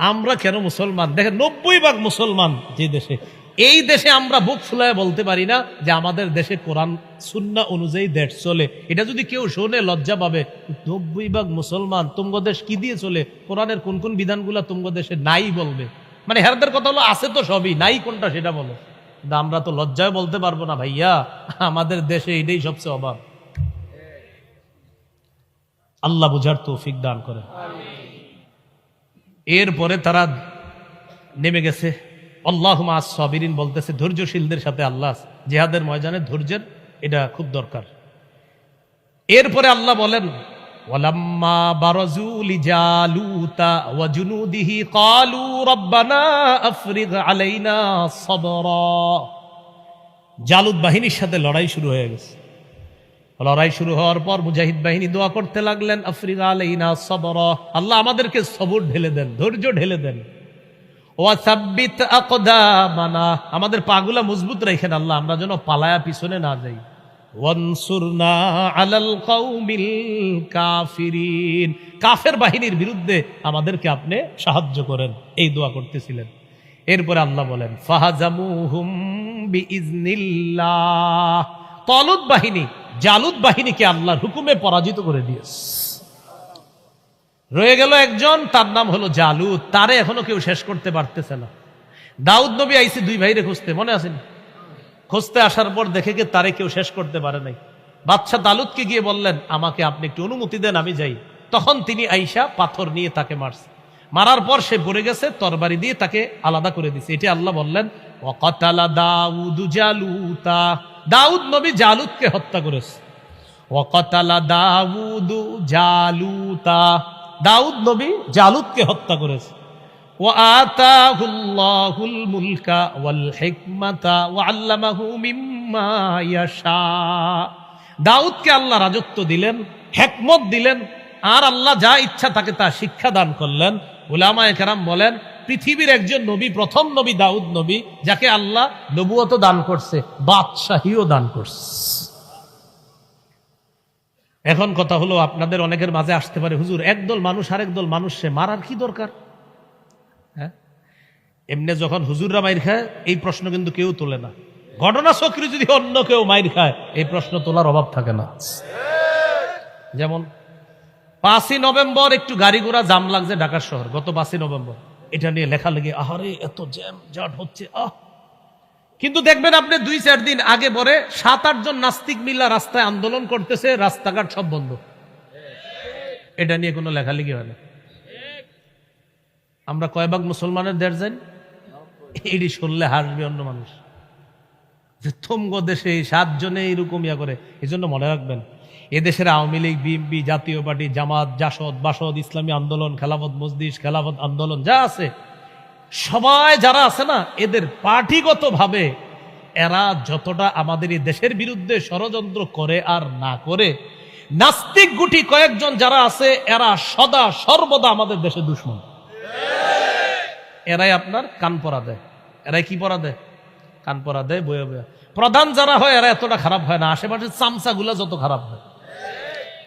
আমরা কেন মুসলমান, দেখেন 90% মুসলমান যে দেশে, এই দেশে আমরা বুক ফুলায় বলতে পারি না যে আমাদের দেশে কোরআন সুন্নাহ অনুযায়ী দেশ চলে। এটা যদি কেউ শোনে লজ্জা পাবে। 90% মুসলমান, তুমগো দেশ কি দিয়ে চলে, কোরআনের কোন কোন বিধানগুলা তুমগো দেশে নাই বলবে। মানে হেরদের কথা হলো আছে তো সবই, নাই কোনটা সেটা বলো। কিন্তু আমরা তো লজ্জায় বলতে পারবো না, ভাইয়া আমাদের দেশে এটাই সবচেয়ে অভাব। আল্লাহ বুঝার তৌফিক দান করেন। এরপরে তারা নেমে গেছে। আল্লাহুম্মা আস-সাবিরিন বলতেছে, ধৈর্যশীলদের সাথে আল্লাহ জিহাদের ময়দানে ধৈর্যের এটা খুব দরকার। এরপরে আল্লাহ বলেন, ওয়ালাম্মা বারাজু লিজালুতা ওয়া জুনুদিহি ক্বালু রব্বানা আফরিগ আলাইনা সাবরা। জালুত বাহিনীর সাথে লড়াই শুরু হয়ে গেছে। লড়াই শুরু হওয়ার পর মুজাহিদ বাহিনী দোয়া করতে লাগলেন, আফরিগ আলাইনা সাবরা, আল্লাহ আমাদেরকে সবর ঢেলে দেন, ধৈর্য ঢেলে দেন। ওয়া সাব্বিত আকদামানা, আমাদের পাগুলা মজবুত রাখেন আল্লাহ, আমরা যেন পালায়া পিছনে না যাই। ওয়ানসুরনা আলাল কওমিল কাফিরিন, কাফের বাহিনীর বিরুদ্ধে আমাদেরকে আপনি সাহায্য করেন, এই দোয়া করতেছিলেন। এরপরে আল্লাহ বলেন, ফাহাজামুহুম বিইذনিল্লাহ, তালুত বাহিনী জালুত বাহিনীকে আল্লাহর হুকুমে পরাজিত করে দিয়েছে। রয়ে গেল একজন, তার নাম হলো জালুত, তারে এখনো কেউ শেষ করতে পারতেছে না। দাউদ নবী আইছে 2 ভাইরে খুঁজতে, মনে আছে? খুঁজতে আসার পর দেখে কে তারে কেউ শেষ করতে পারে নাই। বাদশা দালুতকে গিয়ে বললেন, আমাকে আপনি একটু অনুমতি দেন, আমি যাই। তখন তিনি আইসা পাথর নিয়ে তাকে মারছে। মারার পর সে পড়ে গেছে, তরবারি দিয়ে তাকে আলাদা করে দিছে। এটি আল্লাহ বললেন, ওয়াকাতালা দাউদু জালুতা, দাউদ নবী জালুতকে হত্যা করেছে। ওয়াকাতালা দাউদু জালুতা, দাউদ নবী জালুতকে হত্যা করেছে। ওয়াআতাহুল্লাহুল মুলকা ওয়াল হিকমাতা ওয়াআল্লামাহু মিম্মা ইয়াশা, দাউদকে আল্লাহ রাজত্ব দিলেন, হিকমত দিলেন, আর আল্লাহ যা ইচ্ছা তাকে তা শিক্ষা দান করলেন। উলামায়ে কেরাম বলেন, পৃথিবীর একজন নবী, প্রথম নবী দাউদ নবী, যাকে আল্লাহ নবুয়ত দান করছে, বাদশাহীও দান করছে। এখন কথা হলো, আপনাদের অনেকের মাঝে আসতে পারে, হুজুর একদল মানুষ আরেক দল মানুষে মারার কি দরকার? হ্যাঁ, এমনি যখন হুজুররা মাইর খায় এই প্রশ্ন কিন্তু কেউ তোলে না। ঘটনা চক্রে যদি অন্য কেউ মাইর খায় এই প্রশ্ন তোলার অভাব থাকে না। যেমন 5ই নভেম্বর একটু গাড়ি ঘোড়া জাম লাগছে ঢাকা শহর, গত 5ই নভেম্বর, এটা নিয়ে লেখা লেগে আহারে এত জ্যাম জাট হচ্ছে। কিন্তু দেখবেন আপনি 2-4 দিন আগে পরে 7-8 জন নাস্তিক মিল্লা রাস্তায় আন্দোলন করতেছে, রাস্তাঘাট সব বন্ধ। এটা নিয়ে কোনো লেখালেখি হয় না। আমরা কয় ভাগ মুসলমানের দেশ যাই, এটি শুনলে হাসবে অন্য মানুষ যে থমগো দেশে 7 জনে এইরকম ইয়া করে। এই জন্য মনে রাখবেন, এদেশের আওয়ামী লীগ, বিএনপি, জাতীয় পার্টি, জামাত, জাসদ, বাসদ, ইসলামী আন্দোলন, খেলাফত মজলিস, খেলাফত আন্দোলন যা আছে, সবাই যারা আছে না, এদের পার্টিগত ভাবে এরা যতটা আমাদের এই দেশের বিরুদ্ধে ষড়যন্ত্র করে আর না করে, নাস্তিক গুটি কয়েকজন যারা আছে এরা সদা সর্বদা আমাদের দেশে দুশ্মন। এরাই আপনার কান পরা দেয়। এরাই কি পরা দেয়? কান পরা দেয় বয়ে বয়ে। প্রধান যারা হয় এরা এতটা খারাপ হয় না, আশেপাশের চামচা গুলা যত খারাপ হয়।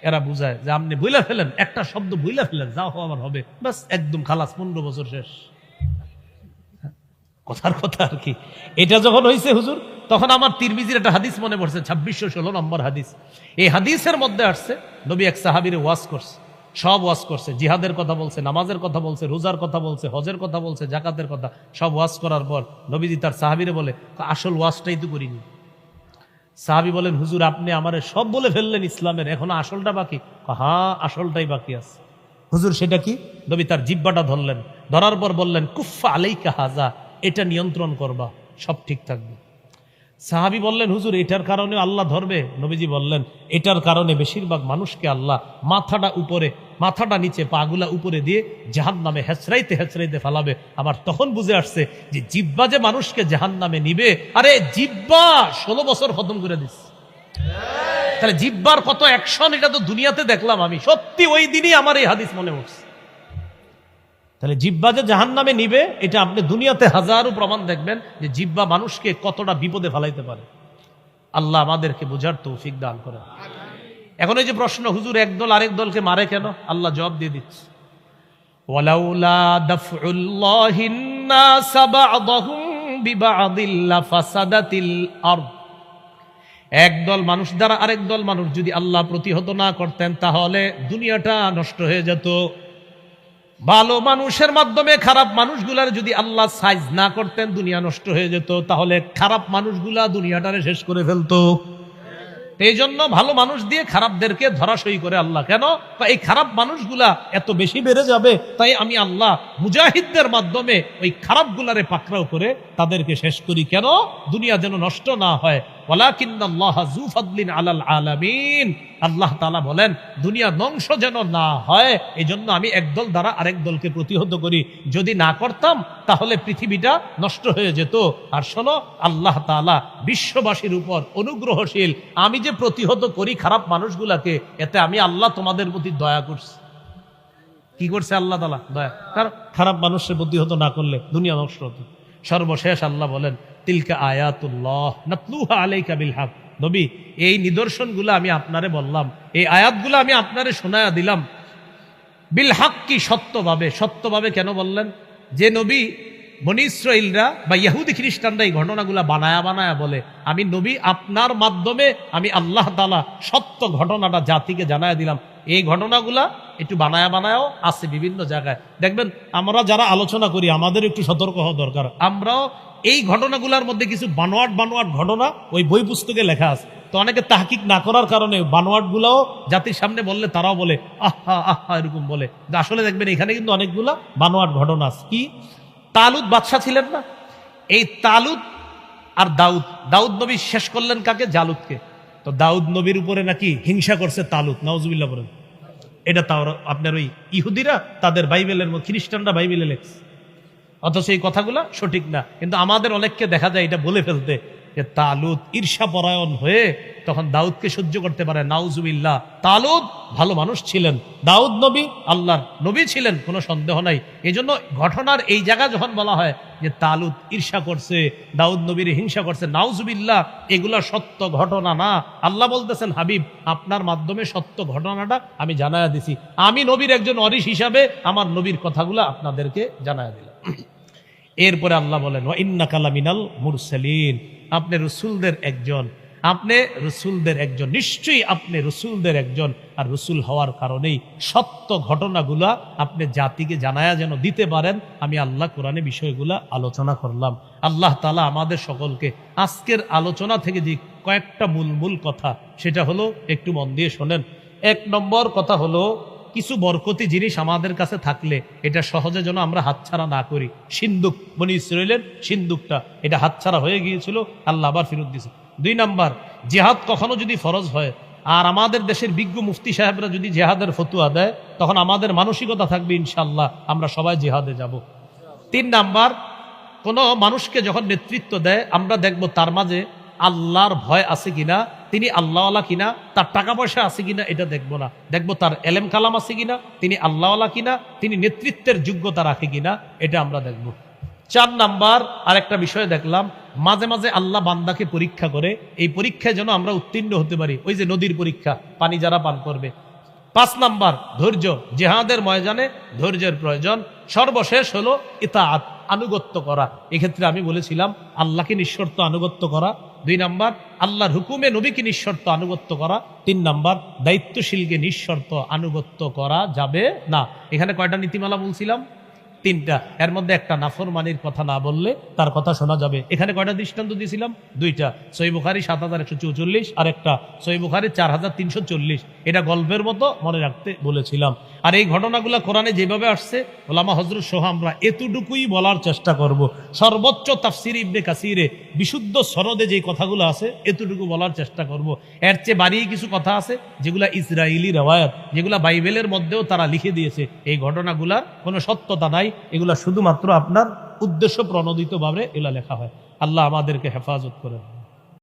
এরা বুঝায় যে আপনি ভুলে ফেলেন, একটা শব্দ ভুলে ফেলেন, যা হওয়ার হবে, বাস একদম খালাস, 15 বছর শেষ। কথার কথা আর কি। এটা যখন হয়েছে হুজুর, তখন আমার তিরমিজির একটা হাদিস মনে পড়ছে, 2616 নম্বর হাদিস। এই হাদিসের মধ্যে আসছে নবী এক সাহাবীরে ওয়াজ করছে, সব ওয়াজ করছে, জিহাদের কথা বলছে, নামাজের কথা বলছে, রোজার কথা বলছে, হজের কথা বলছে, জাকাতের কথা, সব ওয়াজ করার পর নবীজি তার সাহাবীরে বলে, আসল ওয়াজটাই তো করিনি। সাহাবী বলেন, হুজুর আপনি আমারে সব বলে ফেললেন ইসলামের, এখনো আসলটা বাকি। হ্যাঁ, আসলটাই বাকি আছে। হুজুর সেটা কি? নবী তার জিহ্বাটা ধরলেন, ধরার পর বললেন, কুফা আলাইকা হাজা, এটা নিয়ন্ত্রণ করবা, সব ঠিক থাকবে। সাহাবী বললেন, হুজুর এটার কারণে আল্লাহ ধরবে? নবীজি বললেন, এটার কারণে বেশিরভাগ মানুষকে আল্লাহ মাথাটা উপরে, মাথাটা নিচে, পাগুলা উপরে দিয়ে জাহান্নামে হেঁচড়াইতে হেঁচড়াইতে ফেলাবে। আমার তখন বুঝে আসছে যে জিহ্বা যে মানুষকে জাহান্নামে নিবে, আরে জিহ্বা 16 বছর খতম করে দিস। তাহলে জিহ্বার কত অ্যাকশন, এটা তো দুনিয়াতে দেখলাম আমি। সত্যি ওই দিনই আমার এই হাদিস মনে উঠছে। তাহলে জিহ্বা যে জাহান্নামে নিবে, এটা আপনি দুনিয়াতে হাজারো প্রমাণ দেখবেন যে জিহ্বা মানুষকে কতটা বিপদে ফেলাইতে পারে। আল্লাহ আমাদেরকে বোঝার তৌফিক দান করে। এখন এই যে প্রশ্ন, হুজুর একদল আরেক দলকে মারে কেন? আল্লাহ জবাব দিয়ে দিচ্ছে, ওয়ালাউলা দাফউল্লাহিন নাস বা'দাহুম বিবা'দিল লাফাসাদাতিল আরদ। একদল মানুষ দ্বারা আরেক দল মানুষ যদি আল্লাহ প্রতিহত না করতেন, তাহলে দুনিয়াটা নষ্ট হয়ে যেত। ভালো মানুষের মাধ্যমে খারাপ মানুষগুলার যদি আল্লাহ সাইজ না করতেন, দুনিয়া নষ্ট হয়ে যেত। তাহলে খারাপ মানুষগুলা দুনিয়াটারে শেষ করে ফেলতো। এই জন্য ভালো মানুষ দিয়ে খারাপদেরকে ধরাশয়ী করে আল্লাহ। কেন? এই খারাপ মানুষগুলা এত বেশি বেড়ে যাবে, তাই আমি আল্লাহ মুজাহিদদের মাধ্যমে ওই খারাপগুলারে পাকড়াও করে তাদেরকে শেষ করি। কেন? দুনিয়া যেন নষ্ট না হয়। ওয়ালাকিন্নাল্লাহা যু ফাদলিন আলাল আলামিন। আল্লাহ তাআলা বলেন, দুনিয়া ধ্বংস যেন না হয়, এই জন্য আমি একদল দ্বারা আরেক দলকে প্রতিহত করি। যদি না করতাম তাহলে পৃথিবীটা নষ্ট হয়ে যেত। আর শোনো, আল্লাহ তাআলা বিশ্ববাসীর উপর অনুগ্রহশীল। আমি যে প্রতিহত করি খারাপ মানুষগুলাকে, এতে আমি আল্লাহ তোমাদের প্রতি দয়া করছি। কি করছে আল্লাহ তাআলা? দয়া। কারণ খারাপ মানুষের প্রতিহত না করলে দুনিয়া নষ্ট হতো। সর্বশেষ আল্লাহ বলেন, তিলকা আয়াতুল্লাহ নাতলুহা আলাইকা বিল হক। নবী, এই নিদর্শনগুলো আমি আপনারে বললাম, এই আয়াতগুলো আমি আপনারে শোনায়া দিলাম বিল হক, কি সত্যভাবে। সত্যভাবে কেন বললেন? যে নবী বনী ইসরাইলরা বা ইহুদি খ্রিস্টানরা এই ঘটনাগুলা বানায়া বানায়া বলে, আমি নবী আপনার মাধ্যমে আমি আল্লাহ তাআলা সত্য ঘটনাটা জাতিকে জানায়া দিলাম। এই ঘটনাগুলা একটু বানায়া বানায়াও আছে বিভিন্ন জায়গায়। দেখবেন আমরা যারা আলোচনা করি আমাদের একটু সতর্ক হওয়া দরকার। আমরাও এই ঘটনাগুলার মধ্যে কিছু বানোয়াট বানোয়াট ঘটনা ওই বই পুস্তকে লেখা আছে, তো অনেকে তাহকিক না করার কারণে বানোয়াট গুলাও জাতির সামনে বললে তারাও বলে আহা আহা এরকম বলে। আসলে দেখবেন এখানে কিন্তু অনেকগুলা বানোয়াট ঘটনা আছে। কি? তালুত বাদশা ছিলেন না? এই তালুত আর দাউদ নবী শেষ করলেন কাকে? জালুতকে। তো দাউদ নবীর উপরে নাকি হিংসা করছে তালুত, নাউজুবিল্লাহ বলেন। এটা তাও আপনার ওই ইহুদিরা তাদের বাইবেলের মধ্যে, খ্রিস্টানরা বাইবেলে লেখছে, অথচ এই কথাগুলা সঠিক না। কিন্তু আমাদের অনেককে দেখা যায় এটা বলে ফেলতে, যে তালুত ঈর্ষাপরায়ণ হয়ে তখন দাউদকে সহ্য করতে পারে। নাউজুবিল্লাহ। তালুত ভালো মানুষ ছিলেন, দাউদ নবী আল্লাহর নবী ছিলেন, কোনো সন্দেহ নাই। এই জন্য ঘটনার এই জায়গা যখন বলা হয় যে তালুত ঈর্ষা করছে, দাউদ নবীর হিংসা করছে, নাউজুবিল্লাহ, এগুলা সত্য ঘটনা না। আল্লাহ বলতেছেন, হাবিব আপনার মাধ্যমে সত্য ঘটনাটা আমি জানায়া দিছি। আমি নবীর একজন ওয়ারিস হিসাবে আমার নবীর কথাগুলো আপনাদেরকে জানায়া দিলাম। এরপরে আল্লাহ বলেন, ওয়া ইন্নাকা লামিনাল মুরসালিন, আপনি রসুলদের একজন, আপনি রসুলদের একজন, নিশ্চয়ই আপনি রসুলদের একজন। আর রসুল হওয়ার কারণেই সত্য ঘটনাগুলা আপনি জাতিকে জানায়া যেন দিতে পারেন, আমি আল্লাহ কোরআনে বিষয়গুলা আলোচনা করলাম। আল্লাহ তাআলা আমাদের সকলকে আজকের আলোচনা থেকে যে কয়েকটা মূল কথা, সেটা হলো একটু মন দিয়ে শোনেন। 1 নম্বর কথা হলো, কিছু বরকতি জিনিস আমাদের কাছে থাকলে এটা সহজে যেন আমরা হাতছাড়া না করি। সিন্দুক, বনি ইসরাইলের সিন্দুকটা, এটা হাতছাড়া হয়ে গিয়েছিল, আল্লাহ আবার ফেরত দিয়েছে। 2 নাম্বার, জিহাদ কখনো যদি ফরজ হয় আর আমাদের দেশের বিজ্ঞ মুফতি সাহেবরা যদি জিহাদের ফতুয়া দেয়, তখন আমাদের মানসিকতা থাকবে ইনশাআল্লাহ আমরা সবাই জিহাদে যাব। 3 নাম্বার, কোনো মানুষকে যখন নেতৃত্ব দেয় আমরা দেখব তার মাঝে আল্লাহর ভয় আছে কিনা, তিনি আল্লাহওয়ালা কিনা, তার টাকা পয়সা আছে কিনা এটা দেখবো না, দেখবো তার এলেম কালাম আছে কিনা, তিনি আল্লাহওয়ালা কিনা, তিনি নেতৃত্বের যোগ্যতা রাখে কিনা, এটা আমরা দেখব। 4 নাম্বার, আরেকটা বিষয় দেখলাম, মাঝে মাঝে আল্লাহ বান্দাকে পরীক্ষা করে, এই পরীক্ষায় যেন আমরা উত্তীর্ণ হতে পারি, ওই যে নদীর পরীক্ষা, পানি যারা পান করবে। 5 নাম্বার, ধৈর্য, জিহাদের ময়দানে ধৈর্যের প্রয়োজন। সর্বশেষ হলো ইতাআত, আনুগত্য করা। এক্ষেত্রে আমি বলেছিলাম আল্লাহকে নিঃশর্ত আনুগত্য করা। 2 নাম্বার, আল্লাহর হুকুমে নবীকে নিঃশর্ত আনুগত্য করা। 3 নাম্বার, দায়িত্বশীলকে নিঃশর্ত আনুগত্য করা যাবে না। এখানে কয়টা নীতিমালা বলছিলাম? 3টা। এর মধ্যে একটা নাফরমানির কথা না বললে তার কথা শোনা যাবে। এখানে কয়টা দৃষ্টান্ত দিয়েছিলাম? 2টা। সহিহ বুখারী 7144 আর একটা সহিহ বুখারী 4340। এটা গল্পের মতো মনে রাখতে বলেছিলাম। আর এই ঘটনাগুলো কোরআনে যেভাবে আসছে, ওলামা হযরত সহ আমরা এতটুকুই বলার চেষ্টা করব। সর্বোচ্চ তাফসীর ইবনে কাসিরে বিশুদ্ধ সনদে যে কথাগুলো আছে এতটুকু বলার চেষ্টা করব। এর চেয়ে বাড়িয়ে কিছু কথা আছে যেগুলা ইসরাইলি রওয়ায়াত, যেগুলা বাইবেলের মধ্যেও তারা লিখে দিয়েছে। এই ঘটনাগুলার কোনো সত্যতা নাই, এগুলা শুধুমাত্র আপনার উদ্দেশ্য প্রণোদিতভাবে এগুলা লেখা হয়। আল্লাহ আমাদেরকে হেফাজত করেন।